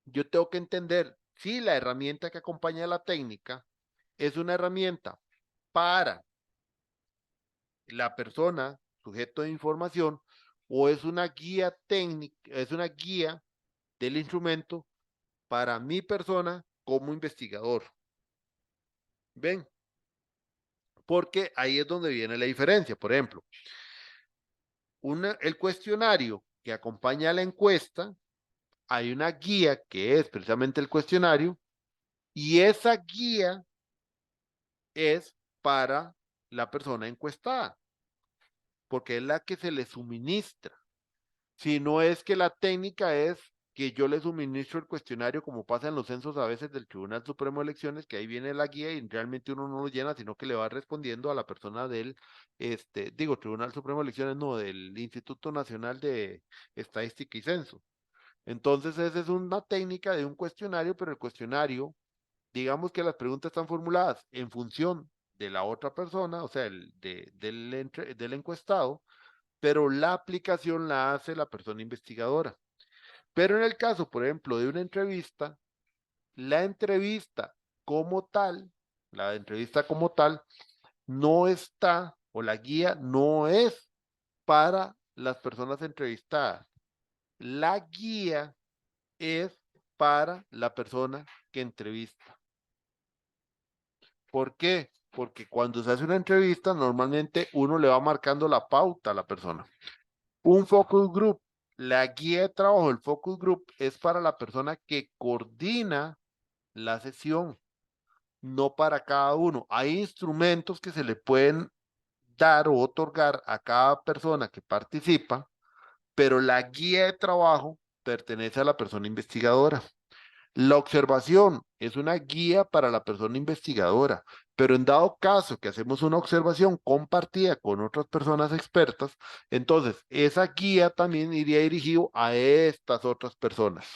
[SPEAKER 1] yo tengo que entender si la herramienta que acompaña a la técnica es una herramienta para la persona, sujeto de información, o es una guía técnica, es una guía del instrumento para mi persona como investigador. ¿Ven? Porque ahí es donde viene la diferencia. Por ejemplo, el cuestionario que acompaña a la encuesta, hay una guía que es precisamente el cuestionario, y esa guía es para la persona encuestada, porque es la que se le suministra. Si no es que la técnica es que yo le suministro el cuestionario como pasa en los censos a veces del Tribunal Supremo de Elecciones, que ahí viene la guía y realmente uno no lo llena, sino que le va respondiendo a la persona del, Tribunal Supremo de Elecciones, no, del Instituto Nacional de Estadística y Censo. Entonces, esa es una técnica de un cuestionario, pero el cuestionario, digamos que las preguntas están formuladas en función de la otra persona, o sea, del encuestado, pero la aplicación la hace la persona investigadora. Pero en el caso, por ejemplo, de una entrevista, la entrevista como tal, la entrevista como tal, no está, o la guía no es para las personas entrevistadas. La guía es para la persona que entrevista. ¿Por qué? Porque cuando se hace una entrevista, normalmente uno le va marcando la pauta a la persona. Un focus group, la guía de trabajo del focus group es para la persona que coordina la sesión, no para cada uno. Hay instrumentos que se le pueden dar o otorgar a cada persona que participa, pero la guía de trabajo pertenece a la persona investigadora. La observación es una guía para la persona investigadora, pero en dado caso que hacemos una observación compartida con otras personas expertas, entonces esa guía también iría dirigido a estas otras personas,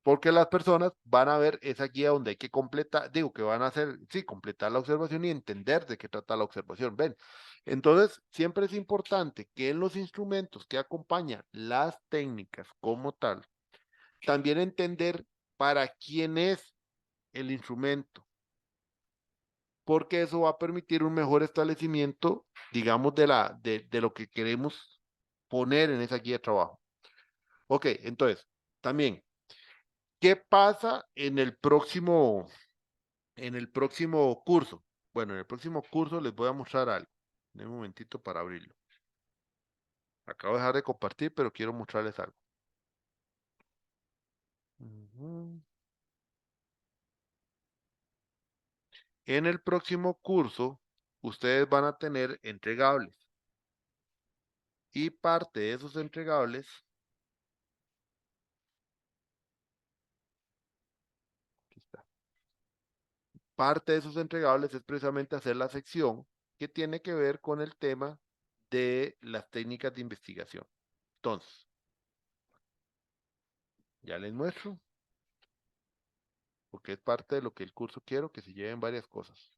[SPEAKER 1] porque las personas van a ver esa guía donde hay que completar, digo que van a hacer, sí, completar la observación y entender de qué trata la observación. Ven, entonces siempre es importante que en los instrumentos que acompañan las técnicas como tal, también entender para quién es el instrumento, porque eso va a permitir un mejor establecimiento, digamos, de lo que queremos poner en esa guía de trabajo. Ok, entonces, También, ¿qué pasa en el próximo curso? Bueno, en el próximo curso les voy a mostrar algo. Un momentito para abrirlo. Acabo de dejar de compartir, pero quiero mostrarles algo. En el próximo curso, ustedes van a tener entregables. Y parte de esos entregables, aquí está. Parte de esos entregables es precisamente hacer la sección que tiene que ver con el tema de las técnicas de investigación. Entonces, ya les muestro, porque es parte de lo que el curso quiero, que se lleven varias cosas.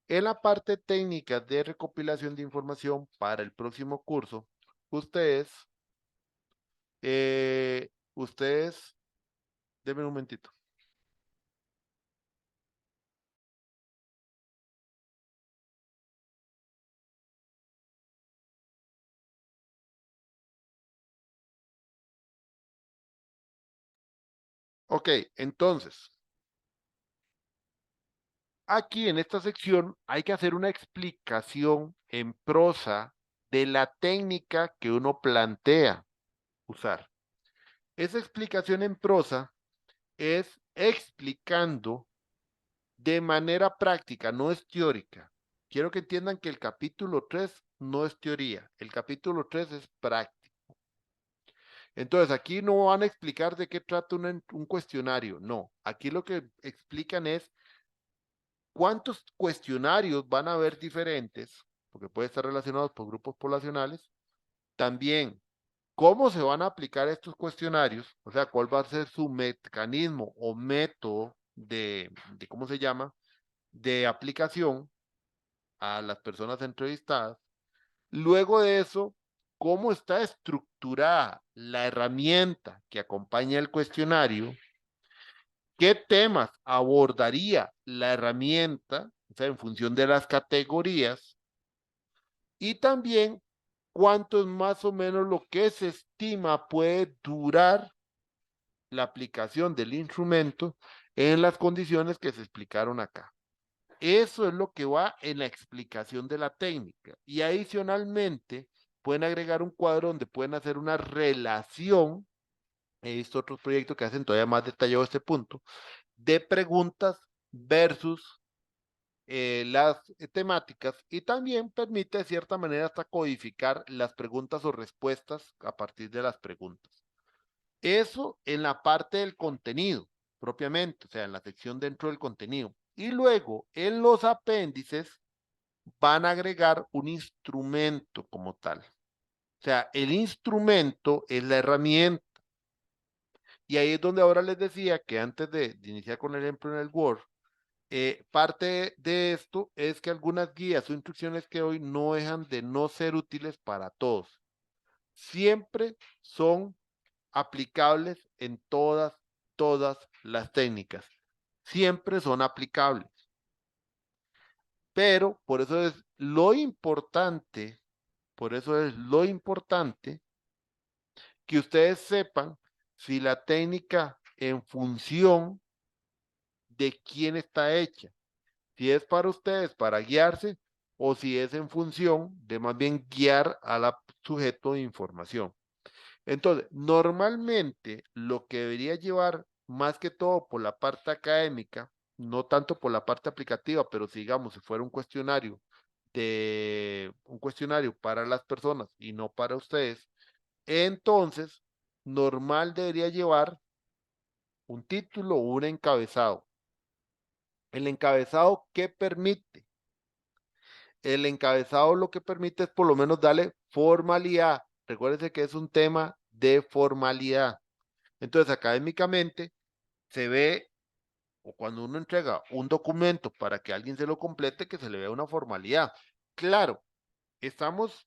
[SPEAKER 1] En la parte técnica de recopilación de información para el próximo curso, ustedes, denme un momentito. Ok, entonces, aquí en esta sección hay que hacer una explicación en prosa de la técnica que uno plantea usar. Esa explicación en prosa es explicando de manera práctica, no es teórica. Quiero que entiendan que el capítulo 3 no es teoría, el capítulo 3 es práctica. Entonces, aquí no van a explicar de qué trata un cuestionario, no. Aquí lo que explican es cuántos cuestionarios van a haber diferentes, porque puede estar relacionados por grupos poblacionales. También, cómo se van a aplicar estos cuestionarios, o sea, cuál va a ser su mecanismo o método de ¿cómo se llama? De aplicación a las personas entrevistadas. Luego de eso, cómo está estructurada la herramienta que acompaña el cuestionario, qué temas abordaría la herramienta, o sea, en función de las categorías, y también cuánto es más o menos lo que se estima puede durar la aplicación del instrumento en las condiciones que se explicaron acá. Eso es lo que va en la explicación de la técnica. Y adicionalmente, pueden agregar un cuadro donde pueden hacer una relación. He visto otros proyectos que hacen todavía más detallado este punto, de preguntas versus las temáticas, y también permite de cierta manera hasta codificar las preguntas o respuestas a partir de las preguntas. Eso en la parte del contenido, propiamente, o sea, en la sección dentro del contenido. Y luego, en los apéndices, van a agregar un instrumento como tal. O sea, el instrumento es la herramienta. Y ahí es donde ahora les decía que antes de iniciar con el ejemplo en el Word, parte de esto es que algunas guías o instrucciones que hoy no dejan de no ser útiles para todos. Siempre son aplicables en todas las técnicas. Siempre son aplicables. Pero por eso es lo importante que ustedes sepan si la técnica en función de quién está hecha, si es para ustedes para guiarse o si es en función de más bien guiar al sujeto de información. Entonces, normalmente lo que debería llevar más que todo por la parte académica, no tanto por la parte aplicativa, pero digamos, si fuera un cuestionario para las personas y no para ustedes, entonces, normal debería llevar un título o un encabezado. El encabezado, ¿qué permite? El encabezado lo que permite es por lo menos darle formalidad. Recuérdense que es un tema de formalidad. Entonces, académicamente, se ve, o cuando uno entrega un documento para que alguien se lo complete, que se le vea una formalidad. Claro, estamos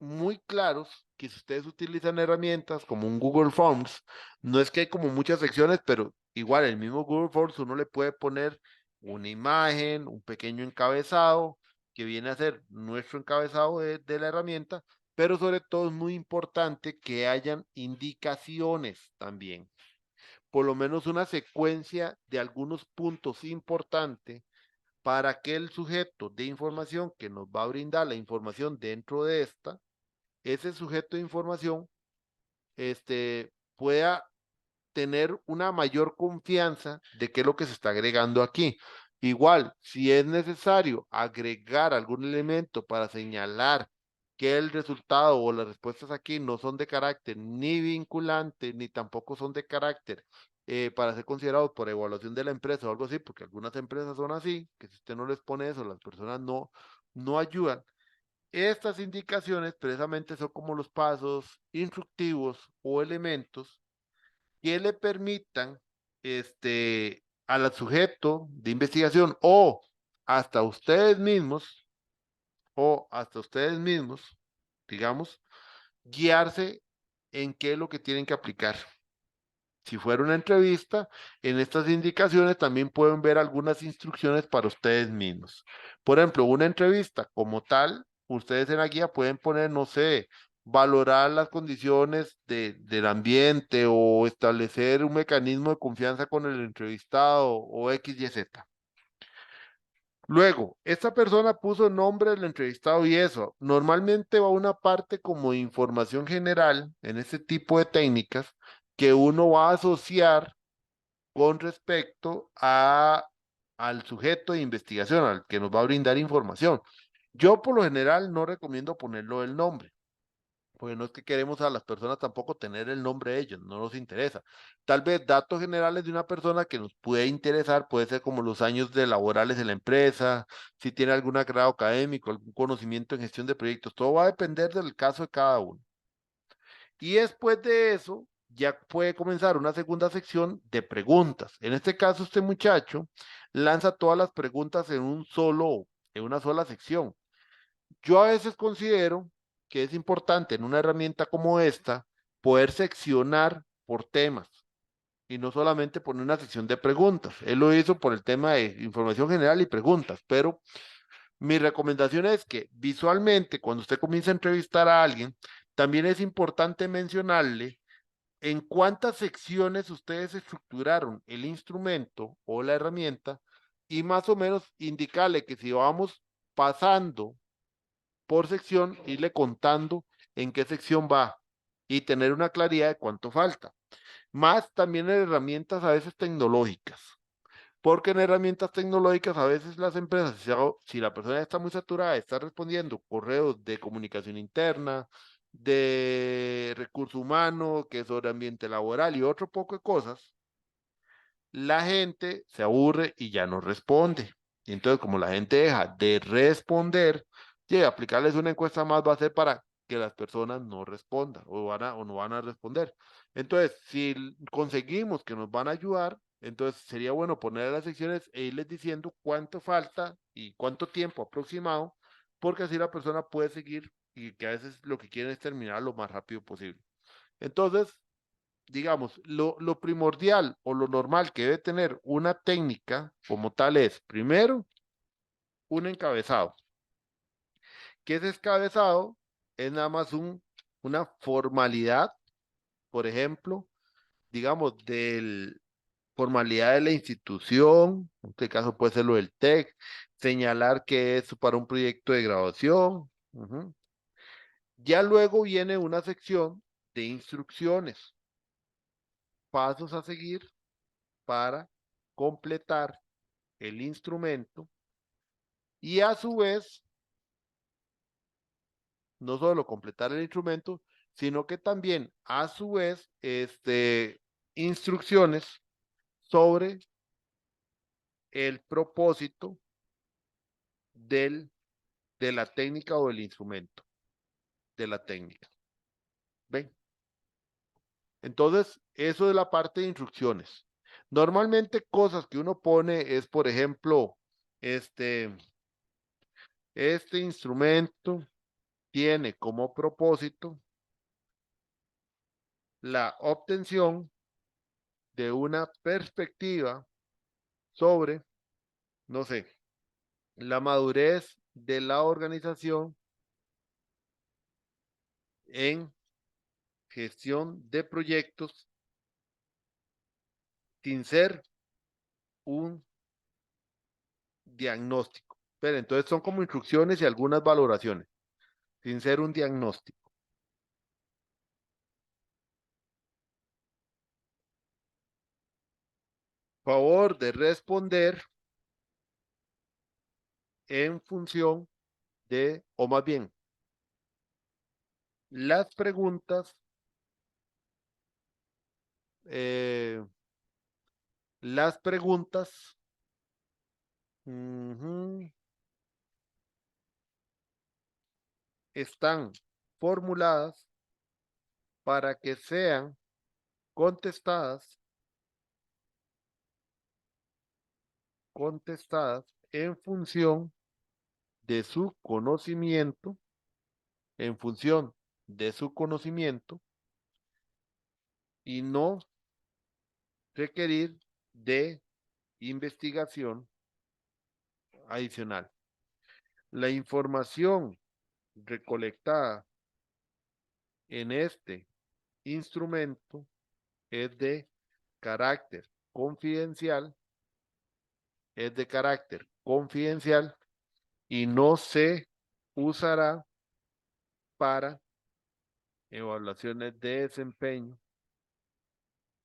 [SPEAKER 1] muy claros que si ustedes utilizan herramientas como un Google Forms, no es que hay como muchas secciones, pero igual el mismo Google Forms uno le puede poner una imagen, un pequeño encabezado, que viene a ser nuestro encabezado de la herramienta, pero sobre todo es muy importante que hayan indicaciones también, por lo menos una secuencia de algunos puntos importantes para que el sujeto de información que nos va a brindar la información dentro de esta, ese sujeto de información, pueda tener una mayor confianza de qué es lo que se está agregando aquí. Igual, si es necesario agregar algún elemento para señalar que el resultado o las respuestas aquí no son de carácter ni vinculante, ni tampoco son de carácter para ser considerados por evaluación de la empresa o algo así, porque algunas empresas son así, que si usted no les pone eso, las personas no ayudan. Estas indicaciones precisamente son como los pasos instructivos o elementos que le permitan al sujeto de investigación o hasta ustedes mismos, digamos, guiarse en qué es lo que tienen que aplicar. Si fuera una entrevista, en estas indicaciones también pueden ver algunas instrucciones para ustedes mismos. Por ejemplo, una entrevista como tal, ustedes en la guía pueden poner, no sé, valorar las condiciones del ambiente o establecer un mecanismo de confianza con el entrevistado o X, Y, Z. Luego, esta persona puso el nombre del entrevistado y eso. Normalmente va una parte como información general en este tipo de técnicas que uno va a asociar con respecto al sujeto de investigación, al que nos va a brindar información. Yo por lo general no recomiendo ponerlo el nombre, porque no es que queremos a las personas tampoco tener el nombre de ellos, no nos interesa. Tal vez datos generales de una persona que nos puede interesar, puede ser como los años de laborales en la empresa, si tiene algún grado académico, algún conocimiento en gestión de proyectos, todo va a depender del caso de cada uno. Y después de eso, ya puede comenzar una segunda sección de preguntas. En este caso, este muchacho lanza todas las preguntas en una sola sección. Yo a veces considero que es importante en una herramienta como esta poder seccionar por temas y no solamente poner una sección de preguntas. Él lo hizo por el tema de información general y preguntas, pero mi recomendación es que visualmente, cuando usted comienza a entrevistar a alguien, también es importante mencionarle en cuántas secciones ustedes estructuraron el instrumento o la herramienta y más o menos indicarle que si vamos pasando por sección, irle contando en qué sección va y tener una claridad de cuánto falta. Más también en herramientas a veces tecnológicas. Porque en herramientas tecnológicas a veces las empresas, si la persona está muy saturada, está respondiendo correos de comunicación interna, de recurso humano, que es sobre ambiente laboral y otro poco de cosas, la gente se aburre y ya no responde. Y entonces, como la gente deja de responder, aplicarles una encuesta más va a ser para que las personas no respondan o no van a responder. Entonces, si conseguimos que nos van a ayudar, entonces sería bueno poner las secciones e irles diciendo cuánto falta y cuánto tiempo aproximado, porque así la persona puede seguir y que a veces lo que quieren es terminar lo más rápido posible. Entonces, digamos, lo primordial o lo normal que debe tener una técnica como tal es, primero, un encabezado. ¿Qué es encabezado? Es nada más una formalidad, por ejemplo, digamos, formalidad de la institución, en este caso puede ser lo del TEC, señalar que es para un proyecto de graduación. Ujú. Ya luego viene una sección de instrucciones, pasos a seguir para completar el instrumento y a su vez, no solo completar el instrumento, sino que también a su vez, instrucciones sobre el propósito del, de la técnica o del instrumento de la técnica. ¿Ven? Entonces, eso es la parte de instrucciones. Normalmente cosas que uno pone es, por ejemplo, este, este instrumento tiene como propósito la obtención de una perspectiva sobre, no sé, la madurez de la organización en gestión de proyectos sin ser un diagnóstico. Pero entonces son como instrucciones y algunas valoraciones, sin ser un diagnóstico. Favor de responder en función de, o más bien, las preguntas, eh, las preguntas ujú, están formuladas para que sean contestadas, contestadas en función de su conocimiento, en función de su conocimiento y no requerir de investigación adicional. La información recolectada en este instrumento es de carácter confidencial, es de carácter confidencial y no se usará para evaluaciones de desempeño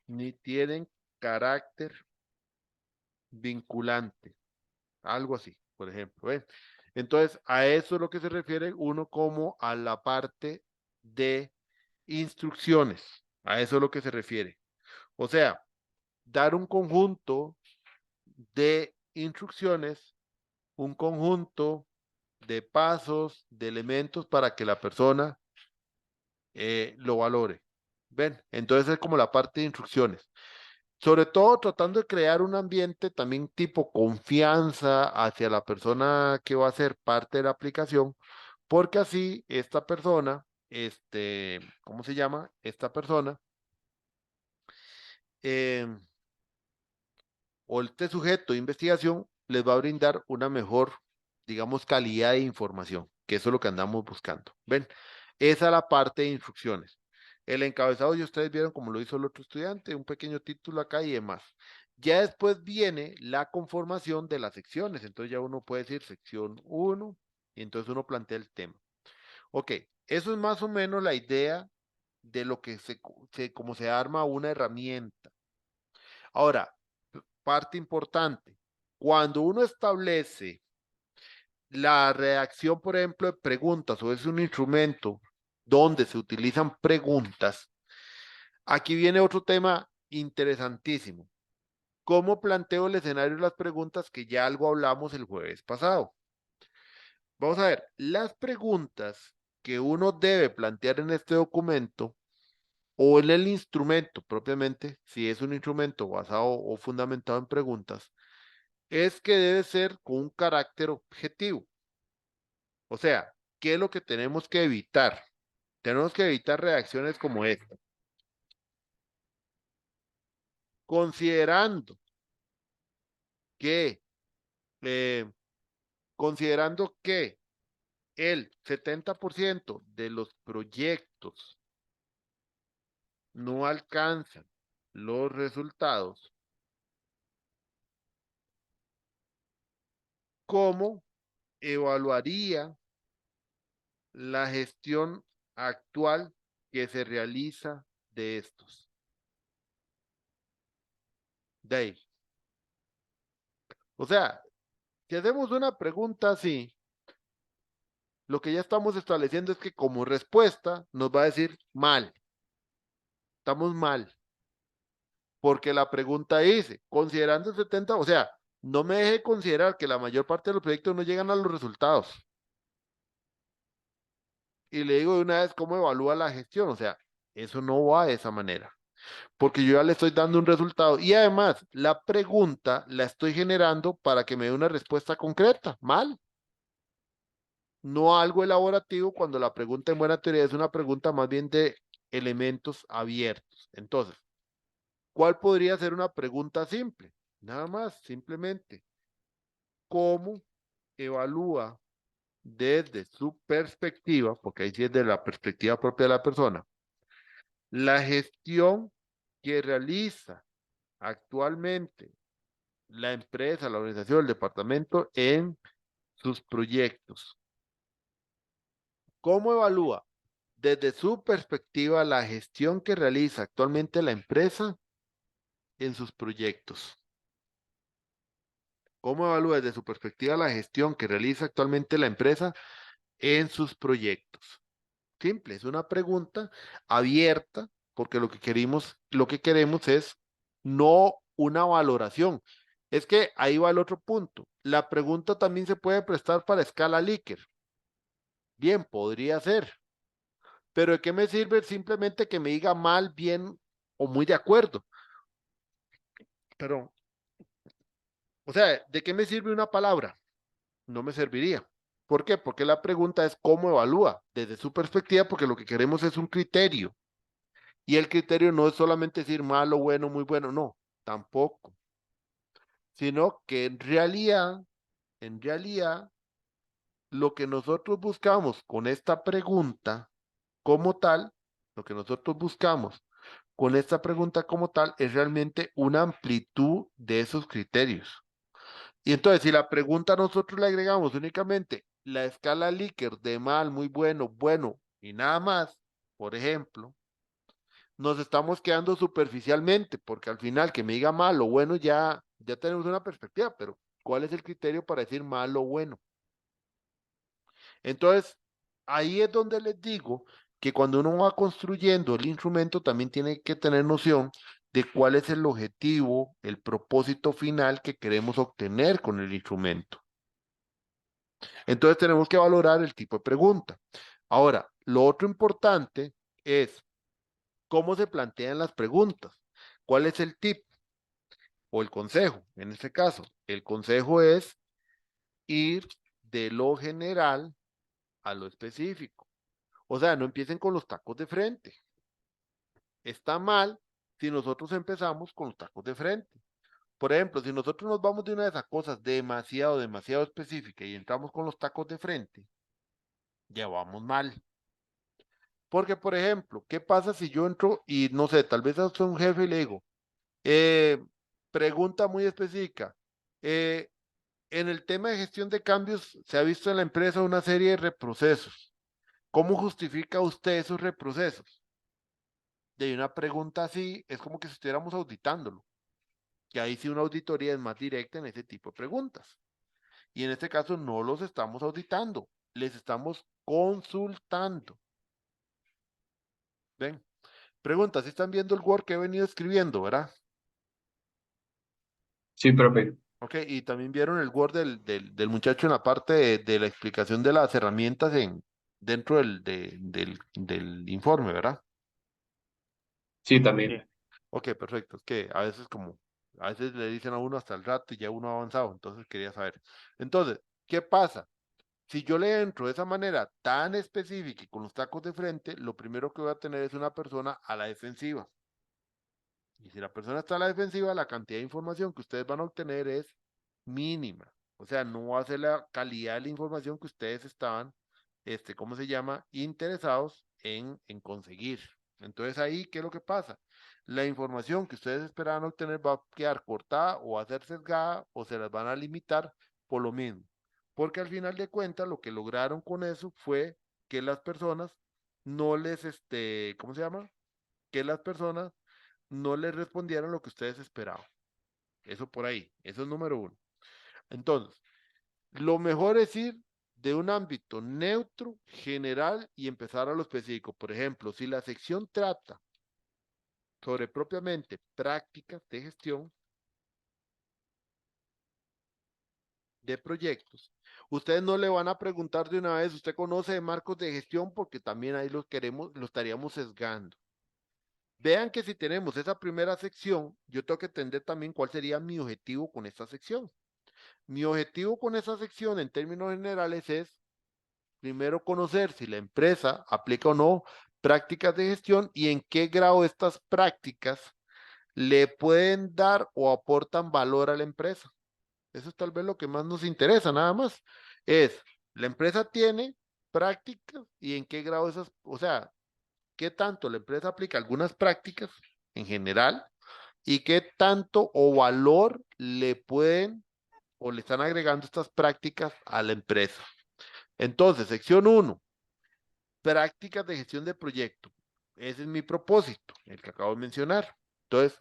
[SPEAKER 1] ni tienen carácter vinculante, algo así, por ejemplo. ¿Ven? Entonces, a eso es lo que se refiere uno como a la parte de instrucciones, a eso es lo que se refiere. O sea, dar un conjunto de instrucciones, un conjunto de pasos, de elementos para que la persona lo valore. ¿Ven? Entonces es como la parte de instrucciones. Sobre todo tratando de crear un ambiente también tipo confianza hacia la persona que va a ser parte de la aplicación, porque así esta persona, ¿cómo se llama? Esta persona, eh, o este sujeto de investigación les va a brindar una mejor, digamos, calidad de información, que eso es lo que andamos buscando. ¿Ven? Esa es la parte de instrucciones. El encabezado ya ustedes vieron como lo hizo el otro estudiante, un pequeño título acá y demás. Ya después viene la conformación de las secciones, entonces ya uno puede decir sección 1 y entonces uno plantea el tema. Ok, eso es más o menos la idea de lo que cómo se arma una herramienta. Ahora, parte importante, cuando uno establece la redacción, por ejemplo, de preguntas o es un instrumento donde se utilizan preguntas, aquí viene otro tema interesantísimo. ¿Cómo planteo el escenario de las preguntas que ya algo hablamos el jueves pasado? Vamos a ver, las preguntas que uno debe plantear en este documento o en el instrumento propiamente, si es un instrumento basado o fundamentado en preguntas, es que debe ser con un carácter objetivo. O sea, ¿qué es lo que tenemos que evitar? Tenemos que evitar reacciones como esta. Considerando que, eh, considerando que el 70% de los proyectos no alcanzan los resultados, ¿cómo evaluaría la gestión actual que se realiza de estos? De ahí. O sea, si hacemos una pregunta así, lo que ya estamos estableciendo es que como respuesta nos va a decir mal, estamos mal, porque la pregunta dice, considerando el 70, o sea, no me deje considerar que la mayor parte de los proyectos no llegan a los resultados. Y le digo de una vez cómo evalúa la gestión, o sea, eso no va de esa manera, porque yo ya le estoy dando un resultado y además la pregunta la estoy generando para que me dé una respuesta concreta, mal. No algo elaborativo cuando la pregunta en buena teoría es una pregunta más bien de elementos abiertos. Entonces, ¿cuál podría ser una pregunta simple? Nada más, simplemente, ¿cómo evalúa desde su perspectiva, porque ahí sí es de la perspectiva propia de la persona, la gestión que realiza actualmente la empresa, la organización, el departamento en sus proyectos. ¿Cómo evalúa desde su perspectiva la gestión que realiza actualmente la empresa en sus proyectos? ¿Cómo evalúa desde su perspectiva la gestión que realiza actualmente la empresa en sus proyectos? Simple, es una pregunta abierta, porque lo que queremos es no una valoración. Es que ahí va el otro punto. La pregunta también se puede prestar para escala Likert. Bien, podría ser. Pero ¿de qué me sirve simplemente que me diga mal, bien o muy de acuerdo? Pero, o sea, ¿de qué me sirve una palabra? No me serviría. ¿Por qué? Porque la pregunta es cómo evalúa desde su perspectiva, porque lo que queremos es un criterio. Y el criterio no es solamente decir malo, bueno, muy bueno, no, tampoco. Sino que en realidad, lo que nosotros buscamos con esta pregunta como tal, lo que nosotros buscamos con esta pregunta como tal es realmente una amplitud de esos criterios. Y entonces, si la pregunta nosotros le agregamos únicamente la escala Likert de mal, muy bueno, bueno y nada más, por ejemplo, nos estamos quedando superficialmente, porque al final que me diga mal o bueno ya tenemos una perspectiva, pero ¿cuál es el criterio para decir mal o bueno? Entonces, ahí es donde les digo que cuando uno va construyendo el instrumento también tiene que tener noción de cuál es el objetivo, el propósito final que queremos obtener con el instrumento. Entonces tenemos que valorar el tipo de pregunta. Ahora, lo otro importante es cómo se plantean las preguntas. ¿Cuál es el tip o el consejo? En este caso, el consejo es ir de lo general a lo específico. O sea, no empiecen con los tacos de frente. Está mal si nosotros empezamos con los tacos de frente. Por ejemplo, si nosotros nos vamos de una de esas cosas demasiado específica y entramos con los tacos de frente, ya vamos mal. Porque, por ejemplo, ¿qué pasa si yo entro y no sé, tal vez soy un jefe y le digo, eh, pregunta muy específica, eh, en el tema de gestión de cambios se ha visto en la empresa una serie de reprocesos. ¿Cómo justifica usted esos reprocesos? De una pregunta así es como que si estuviéramos auditándolo, que ahí sí una auditoría es más directa en ese tipo de preguntas. Y en este caso no los estamos auditando, les estamos consultando. ¿Ven? Pregunta, si están viendo el Word que he venido escribiendo, ¿verdad?
[SPEAKER 4] Sí, profe.
[SPEAKER 1] Ok, y también vieron el Word del muchacho en la parte de la explicación de las herramientas dentro del informe, ¿verdad?
[SPEAKER 4] Sí,
[SPEAKER 3] Sí.
[SPEAKER 4] también.
[SPEAKER 1] Ok, perfecto. Es que a veces le dicen a uno hasta el rato y ya uno ha avanzado, entonces quería saber. Entonces, ¿qué pasa? Si yo le entro de esa manera tan específica y con los tacos de frente, lo primero que voy a tener es una persona a la defensiva. Y si la persona está a la defensiva, la cantidad de información que ustedes van a obtener es mínima. O sea, no va a ser la calidad de la información que ustedes estaban, ¿cómo se llama? Interesados en conseguir. Entonces ahí, ¿qué es lo que pasa? La información que ustedes esperaban obtener va a quedar cortada o va a ser sesgada o se las van a limitar por lo mismo. Porque al final de cuentas, lo que lograron con eso fue que las personas no les, ¿cómo se llama? Que las personas no les respondieron lo que ustedes esperaban. Eso por ahí, eso es número uno. Entonces, lo mejor es ir de un ámbito neutro, general y empezar a lo específico. Por ejemplo, si la sección trata sobre propiamente prácticas de gestión de proyectos, ustedes no le van a preguntar de una vez, ¿usted conoce de marcos de gestión? Porque también ahí lo estaríamos sesgando. Vean que si tenemos esa primera sección, yo tengo que entender también cuál sería mi objetivo con esta sección. Mi objetivo con esa sección en términos generales es primero conocer si la empresa aplica o no prácticas de gestión y en qué grado estas prácticas le pueden dar o aportan valor a la empresa. Eso es tal vez lo que más nos interesa, nada más. Es La empresa tiene prácticas y en qué grado esas, o sea, qué tanto la empresa aplica algunas prácticas en general y qué tanto o valor le pueden o le están agregando estas prácticas a la empresa. Entonces, sección 1, prácticas de gestión de proyecto. Ese es mi propósito, el que acabo de mencionar. Entonces,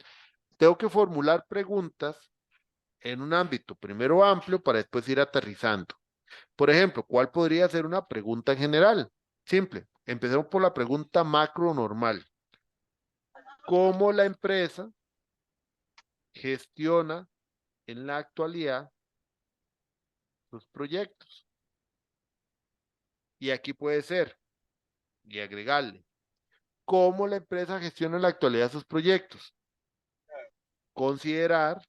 [SPEAKER 1] tengo que formular preguntas en un ámbito primero amplio para después ir aterrizando. Por ejemplo, ¿cuál podría ser una pregunta en general? Simple. Empecemos por la pregunta macro normal. ¿Cómo la empresa gestiona en la actualidad sus proyectos? Y aquí puede ser, y agregarle, ¿cómo la empresa gestiona en la actualidad sus proyectos? Considerar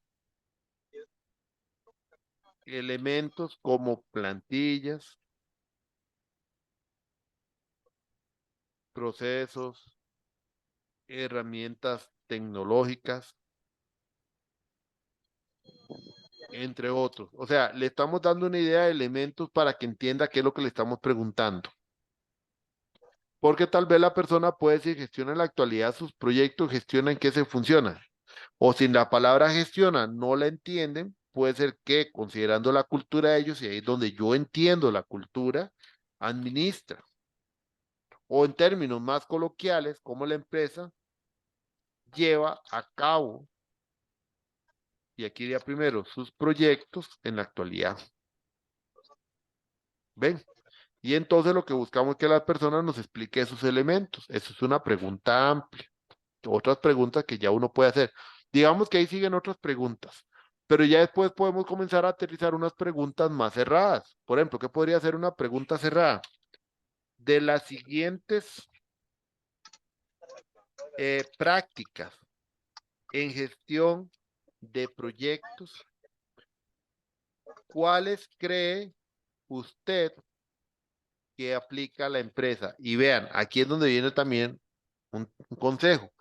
[SPEAKER 1] elementos como plantillas, procesos, herramientas tecnológicas, entre otros. O sea, le estamos dando una idea de elementos para que entienda qué es lo que le estamos preguntando. Porque tal vez la persona puede decir gestiona en la actualidad sus proyectos, gestiona en qué se funciona. O si la palabra gestiona no la entienden, puede ser que considerando la cultura de ellos, y ahí es donde yo entiendo la cultura, administra. O en términos más coloquiales, cómo la empresa lleva a cabo, y aquí iría primero, sus proyectos en la actualidad. ¿Ven? Y entonces lo que buscamos es que la persona nos explique esos elementos. Eso es una pregunta amplia. Otras preguntas que ya uno puede hacer. Digamos que ahí siguen otras preguntas, pero ya después podemos comenzar a aterrizar unas preguntas más cerradas. Por ejemplo, ¿qué podría ser una pregunta cerrada? De las siguientes prácticas en gestión de proyectos, ¿cuáles cree usted que aplica la empresa? Y vean, aquí es donde viene también un consejo.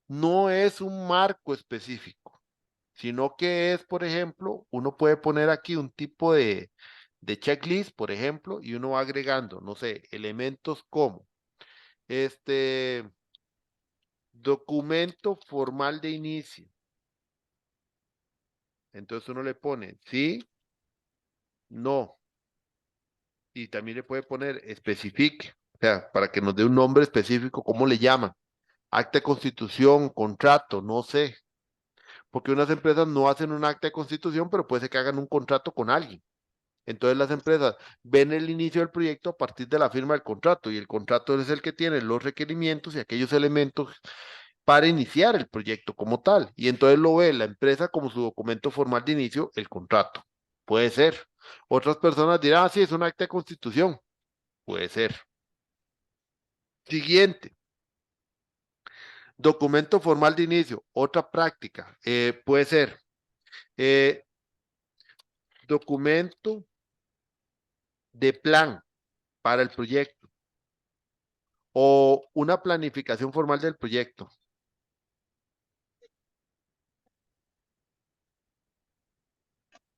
[SPEAKER 1] No es un marco específico, sino que es, por ejemplo, uno puede poner aquí un tipo de checklist, por ejemplo, y uno va agregando, no sé, elementos como este documento formal de inicio. Entonces uno le pone sí, no, y también le puede poner especifique, o sea, para que nos dé un nombre específico, ¿cómo le llaman? Acta de constitución, contrato, no sé, porque unas empresas no hacen un acta de constitución, pero puede ser que hagan un contrato con alguien. Entonces las empresas ven el inicio del proyecto a partir de la firma del contrato y el contrato es el que tiene los requerimientos y aquellos elementos para iniciar el proyecto como tal. Y entonces lo ve la empresa como su documento formal de inicio, el contrato. Puede ser. Otras personas dirán, ah, sí, es un acta de constitución. Puede ser. Siguiente, documento formal de inicio, otra práctica. Puede ser eh, documento de plan para el proyecto o una planificación formal del proyecto.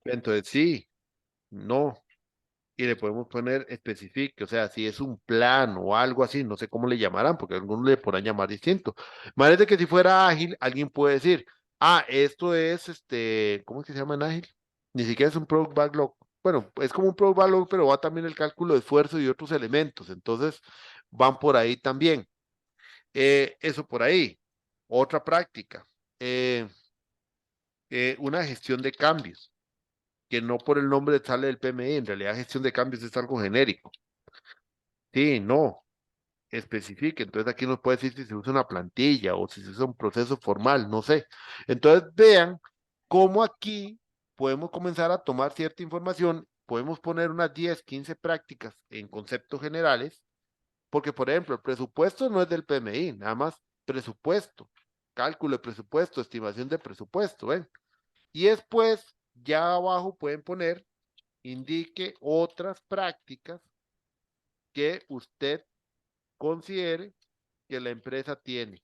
[SPEAKER 1] Entonces, sí, no. Y le podemos poner específico, o sea, si es un plan o algo así, no sé cómo le llamarán, porque algunos le podrán llamar distinto. Imagínate que si fuera ágil, alguien puede decir, ah, esto es ¿cómo es que se llama en ágil? Ni siquiera es un product backlog. Bueno, es como un product backlog, pero va también el cálculo de esfuerzo y otros elementos. Entonces, van por ahí también. Eso por ahí. Otra práctica. Eh, una gestión de cambios que no por el nombre sale del PMI, en realidad gestión de cambios es algo genérico. Sí, no, especifique. Entonces aquí nos puede decir si se usa una plantilla o si se usa un proceso formal, no sé. Entonces vean cómo aquí podemos comenzar a tomar cierta información, podemos poner unas 10, 15 prácticas en conceptos generales, porque por ejemplo, el presupuesto no es del PMI, nada más presupuesto, cálculo de presupuesto, estimación de presupuesto, ¿ven? Y después, ya abajo pueden poner indique otras prácticas que usted considere que la empresa tiene.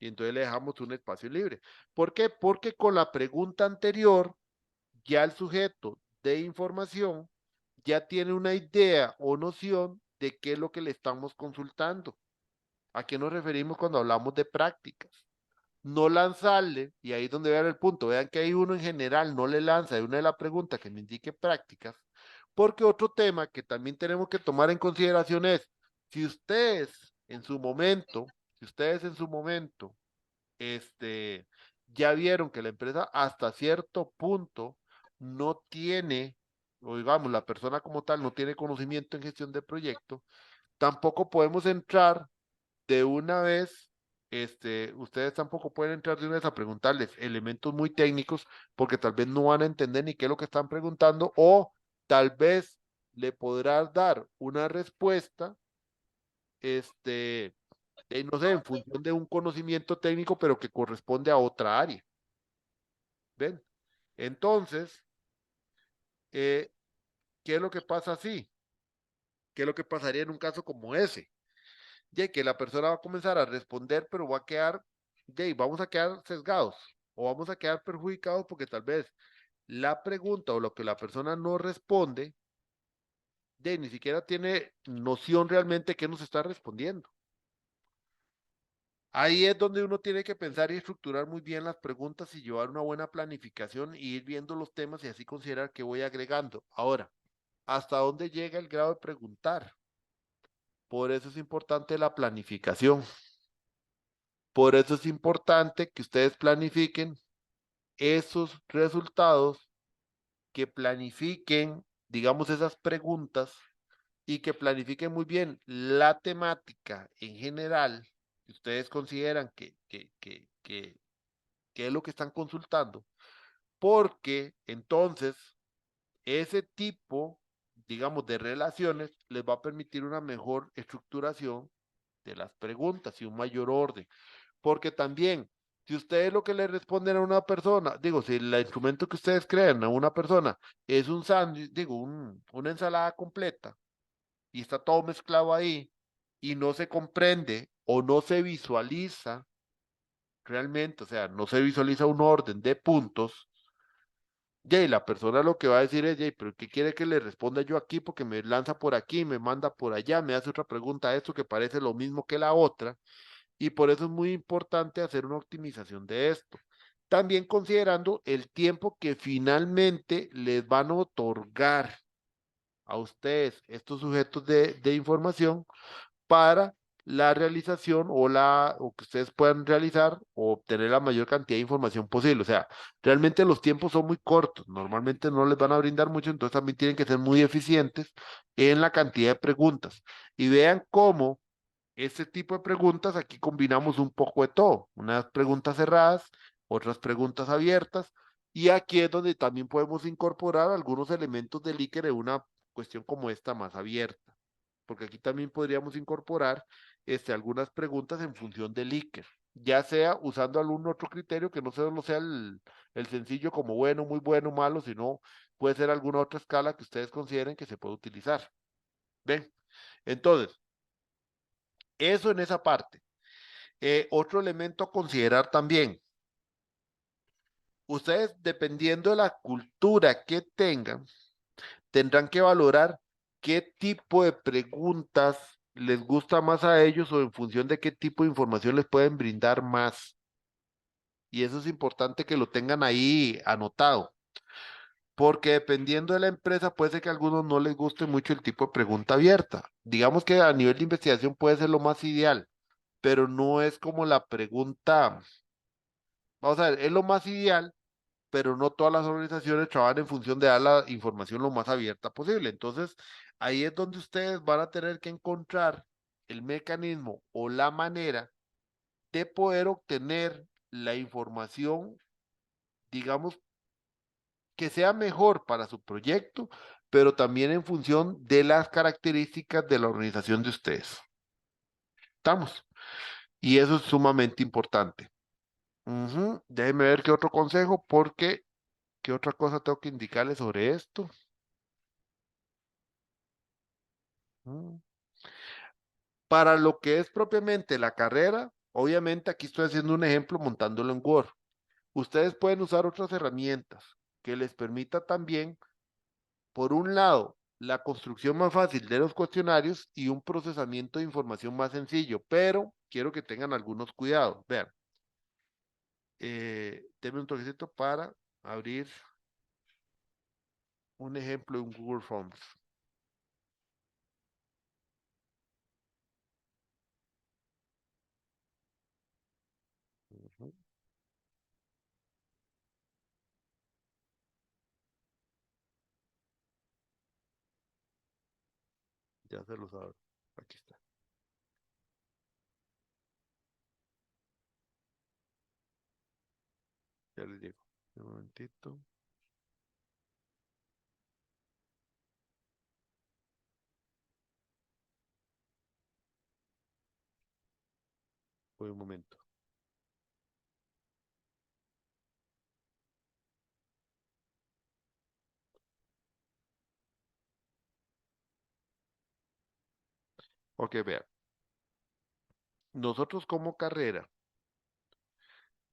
[SPEAKER 1] Y entonces le dejamos un espacio libre. ¿Por qué? Porque con la pregunta anterior, ya el sujeto de información ya tiene una idea o noción de qué es lo que le estamos consultando. ¿A qué nos referimos cuando hablamos de prácticas? No lanzarle, y ahí es donde vean el punto, vean que hay uno en general no le lanza de una de las preguntas que me indique prácticas, porque otro tema que también tenemos que tomar en consideración es, si ustedes en su momento, si ustedes en su momento, ya vieron que la empresa hasta cierto punto no tiene, o digamos, la persona como tal no tiene conocimiento en gestión de proyecto, tampoco podemos entrar de una vez, ustedes tampoco pueden entrar de una vez a preguntarles elementos muy técnicos porque tal vez no van a entender ni qué es lo que están preguntando o tal vez le podrás dar una respuesta, no sé, en función de un conocimiento técnico, pero que corresponde a otra área. ¿Ven? Entonces, ¿qué es lo que pasa así? ¿Qué es lo que pasaría en un caso como ese? Ya que la persona va a comenzar a responder, pero va a quedar, vamos a quedar sesgados o vamos a quedar perjudicados porque tal vez la pregunta o lo que la persona no responde, ni siquiera tiene noción realmente qué nos está respondiendo. Ahí es donde uno tiene que pensar y estructurar muy bien las preguntas y llevar una buena planificación y ir viendo los temas y así considerar qué voy agregando. Ahora, ¿hasta dónde llega el grado de preguntar? Por eso es importante la planificación. Por eso es importante que ustedes planifiquen esos resultados, que planifiquen, digamos, esas preguntas y que planifiquen muy bien la temática en general que ustedes consideran que es lo que están consultando, porque entonces ese tipo, digamos, de relaciones les va a permitir una mejor estructuración de las preguntas y un mayor orden. Porque también, si ustedes lo que le responden a una persona, digo, si el instrumento que ustedes crean a una persona es un sándwich, digo, una ensalada completa y está todo mezclado ahí y no se comprende o no se visualiza realmente, o sea, no se visualiza un orden de puntos, y la persona lo que va a decir es, pero ¿qué quiere que le responda yo aquí? Porque me lanza por aquí, me manda por allá, me hace otra pregunta a esto que parece lo mismo que la otra. Y por eso es muy importante hacer una optimización de esto. También considerando el tiempo que finalmente les van a otorgar a ustedes, estos sujetos de información, para la realización o que ustedes puedan realizar o obtener la mayor cantidad de información posible. O sea, realmente los tiempos son muy cortos, normalmente no les van a brindar mucho, entonces también tienen que ser muy eficientes en la cantidad de preguntas. Y vean cómo este tipo de preguntas, aquí combinamos un poco de todo, unas preguntas cerradas, otras preguntas abiertas, y aquí es donde también podemos incorporar algunos elementos del Likert en una cuestión como esta más abierta, porque aquí también podríamos incorporar algunas preguntas en función del Likert, ya sea usando algún otro criterio que no solo sea el sencillo como bueno, muy bueno, malo, sino puede ser alguna otra escala que ustedes consideren que se puede utilizar. ¿Ven? Entonces, eso en esa parte. Otro elemento a considerar también, ustedes dependiendo de la cultura que tengan, tendrán que valorar qué tipo de preguntas les gusta más a ellos o en función de qué tipo de información les pueden brindar más. Y eso es importante que lo tengan ahí anotado, porque dependiendo de la empresa puede ser que a algunos no les guste mucho el tipo de pregunta abierta. Digamos que a nivel de investigación puede ser lo más ideal, pero no es como la pregunta, vamos a ver, es lo más ideal, pero no todas las organizaciones trabajan en función de dar la información lo más abierta posible. Entonces, ahí es donde ustedes van a tener que encontrar el mecanismo o la manera de poder obtener la información, digamos, que sea mejor para su proyecto, pero también en función de las características de la organización de ustedes. ¿Estamos? Y eso es sumamente importante. Déjenme ver qué otro consejo, porque qué otra cosa tengo que indicarles sobre esto. Mm. Para lo que es propiamente la carrera, obviamente aquí estoy haciendo un ejemplo montándolo en Word. Ustedes pueden usar otras herramientas que les permita también, por un lado, la construcción más fácil de los cuestionarios y un procesamiento de información más sencillo, pero quiero que tengan algunos cuidados. Vean, denme un toquecito para abrir un ejemplo en Google Forms. Ujú. Ya se los abro. Aquí está. Ya les digo. Un momentito. Voy un momento. Ok, vean. Nosotros como carrera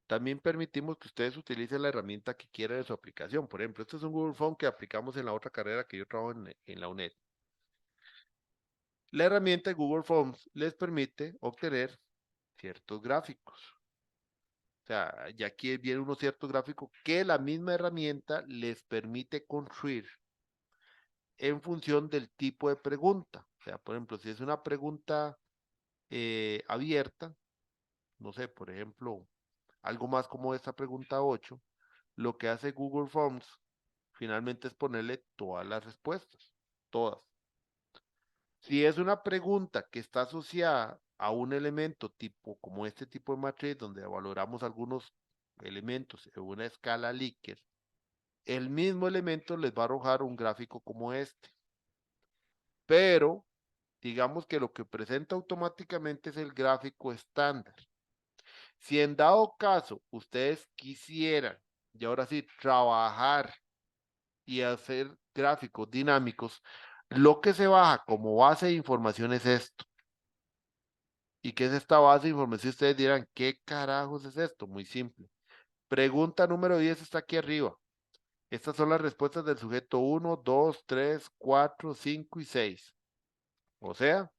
[SPEAKER 1] también permitimos que ustedes utilicen la herramienta que quieran de su aplicación. Por ejemplo, este es un Google Form que aplicamos en la otra carrera que yo trabajo en la UNED. La herramienta de Google Forms les permite obtener ciertos gráficos. O sea, ya aquí viene unos ciertos gráficos que la misma herramienta les permite construir en función del tipo de pregunta. O sea, por ejemplo, si es una pregunta abierta, no sé, por ejemplo, algo más como esta pregunta 8, lo que hace Google Forms finalmente es ponerle todas las respuestas, todas. Si es una pregunta que está asociada a un elemento tipo, como este tipo de matriz, donde valoramos algunos elementos en una escala Likert, el mismo elemento les va a arrojar un gráfico como este. Pero, digamos que lo que presenta automáticamente es el gráfico estándar. Si en dado caso ustedes quisieran, y ahora sí, trabajar y hacer gráficos dinámicos, lo que se baja como base de información es esto. ¿Y qué es esta base de información? Ustedes dirán, ¿qué carajos es esto? Muy simple. Pregunta número 10 está aquí arriba. Estas son las respuestas del sujeto 1, 2, 3, 4, 5 y 6. O sea,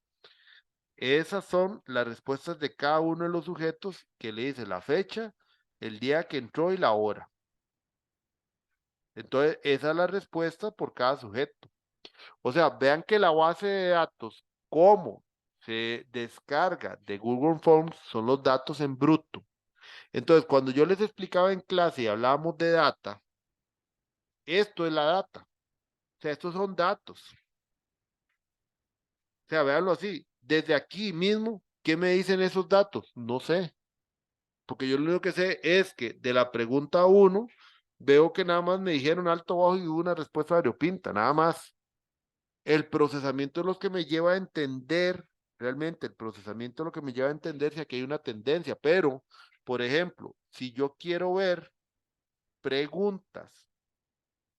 [SPEAKER 1] esas son las respuestas de cada uno de los sujetos que le dice la fecha, el día que entró y la hora. Entonces, esa es la respuesta por cada sujeto. O sea, vean que la base de datos, cómo se descarga de Google Forms, son los datos en bruto. Entonces, cuando yo les explicaba en clase y hablábamos de data, esto es la data. O sea, estos son datos. O sea, véanlo así. Desde aquí mismo, ¿qué me dicen esos datos? No sé. Porque yo lo único que sé es que de la pregunta 1, veo que nada más me dijeron alto, bajo y una respuesta variopinta, nada más. El procesamiento es lo que me lleva a entender, realmente el procesamiento es lo que me lleva a entender si aquí hay una tendencia. Pero, por ejemplo, si yo quiero ver preguntas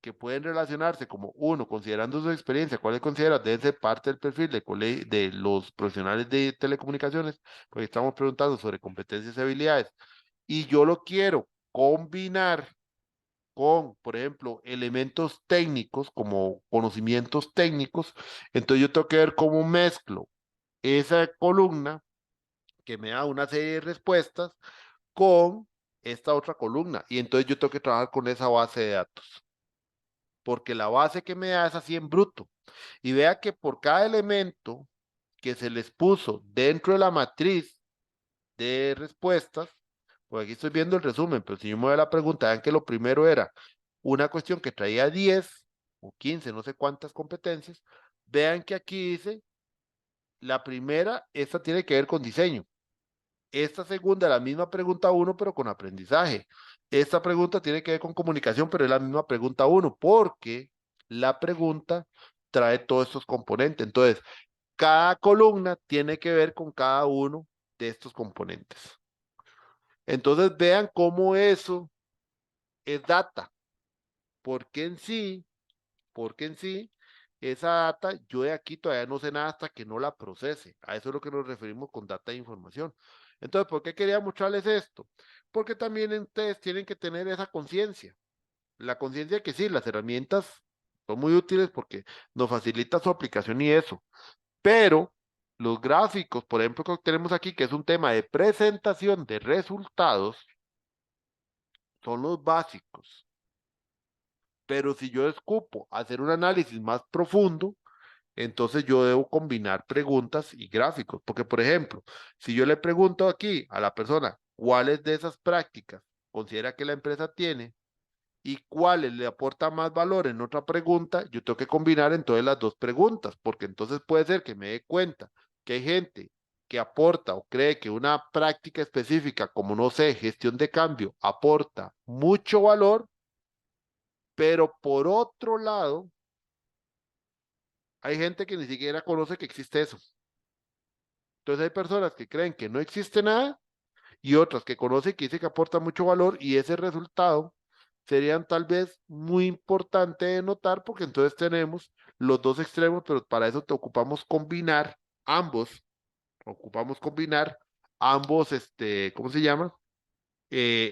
[SPEAKER 1] que pueden relacionarse como uno, considerando su experiencia, cuáles considera debe ser parte del perfil de los profesionales de telecomunicaciones, porque estamos preguntando sobre competencias y habilidades, y yo lo quiero combinar con, por ejemplo, elementos técnicos como conocimientos técnicos, entonces yo tengo que ver cómo mezclo esa columna que me da una serie de respuestas con esta otra columna, y entonces yo tengo que trabajar con esa base de datos porque la base que me da es así en bruto. Y vea que por cada elemento que se les puso dentro de la matriz de respuestas, pues aquí estoy viendo el resumen, pero si yo me voy a la pregunta, vean que lo primero era una cuestión que traía 10 o 15, no sé cuántas competencias, vean que aquí dice, la primera, esta tiene que ver con diseño. Esta segunda, la misma pregunta uno, pero con aprendizaje. Esta pregunta tiene que ver con comunicación, pero es la misma pregunta uno, porque la pregunta trae todos estos componentes. Entonces, cada columna tiene que ver con cada uno de estos componentes. Entonces, vean cómo eso es data, porque en sí, porque en sí, esa data, yo de aquí todavía no sé nada hasta que no la procese. A eso es lo que nos referimos con data de información. Entonces, ¿por qué quería mostrarles esto? Porque también ustedes tienen que tener esa conciencia. La conciencia de que sí, las herramientas Son muy útiles porque nos facilita su aplicación y eso. Pero los gráficos, por ejemplo, que tenemos aquí, que es un tema de presentación de resultados, son los básicos. Pero si yo escupo hacer un análisis más profundo, entonces yo debo combinar preguntas y gráficos. Porque, por ejemplo, si yo le pregunto aquí a la persona cuáles de esas prácticas considera que la empresa tiene y cuáles le aporta más valor en otra pregunta, yo tengo que combinar entonces las dos preguntas, porque entonces puede ser que me dé cuenta que hay gente que aporta o cree que una práctica específica, como no sé, gestión de cambio, aporta mucho valor, pero por otro lado, hay gente que ni siquiera conoce que existe eso. Entonces hay personas que creen que no existe nada y otras que conocen que dice que aporta mucho valor y ese resultado serían tal vez muy importante de notar porque entonces tenemos los dos extremos, pero para eso te ocupamos combinar ambos, ¿cómo se llama?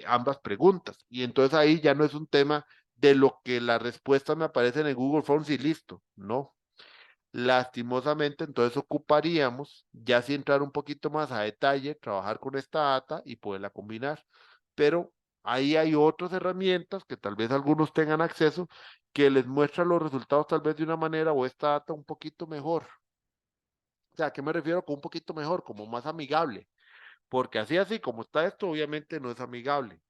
[SPEAKER 1] Ambas preguntas. Y entonces ahí ya no es un tema de lo que la respuesta me aparece en el Google Forms y listo, no. Lastimosamente, entonces ocuparíamos ya si entrar un poquito más a detalle, trabajar con esta data y poderla combinar. Pero ahí hay otras herramientas que tal vez algunos tengan acceso que les muestran los resultados tal vez de una manera o esta data un poquito mejor. O sea, ¿a qué me refiero con un poquito mejor? Como más amigable. Porque así como está esto, obviamente no es amigable.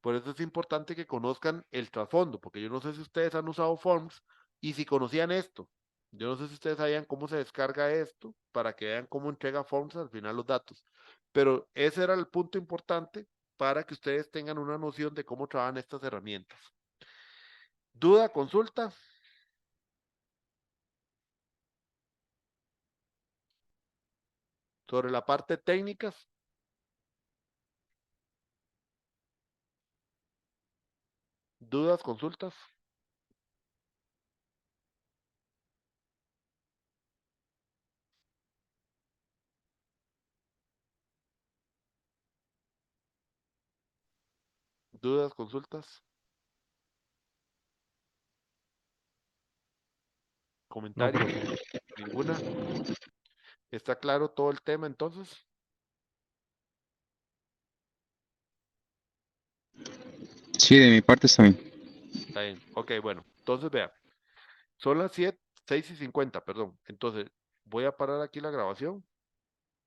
[SPEAKER 1] Por eso es importante que conozcan el trasfondo, porque yo no sé si ustedes han usado Forms y si conocían esto. Yo no sé si ustedes sabían cómo se descarga esto para que vean cómo entrega Forms al final los datos. Pero ese era el punto importante para que ustedes tengan una noción de cómo trabajan estas herramientas. ¿Duda, consulta? Sobre la parte técnica, dudas, consultas, dudas, consultas,
[SPEAKER 3] No,
[SPEAKER 1] comentarios,
[SPEAKER 3] profe.
[SPEAKER 1] ninguna. ¿Está claro todo el tema entonces?
[SPEAKER 2] Sí, de mi parte está bien.
[SPEAKER 1] Está bien. Ok, bueno. Entonces vean. Son las 7, 6:50, perdón. Entonces, voy a parar aquí la grabación.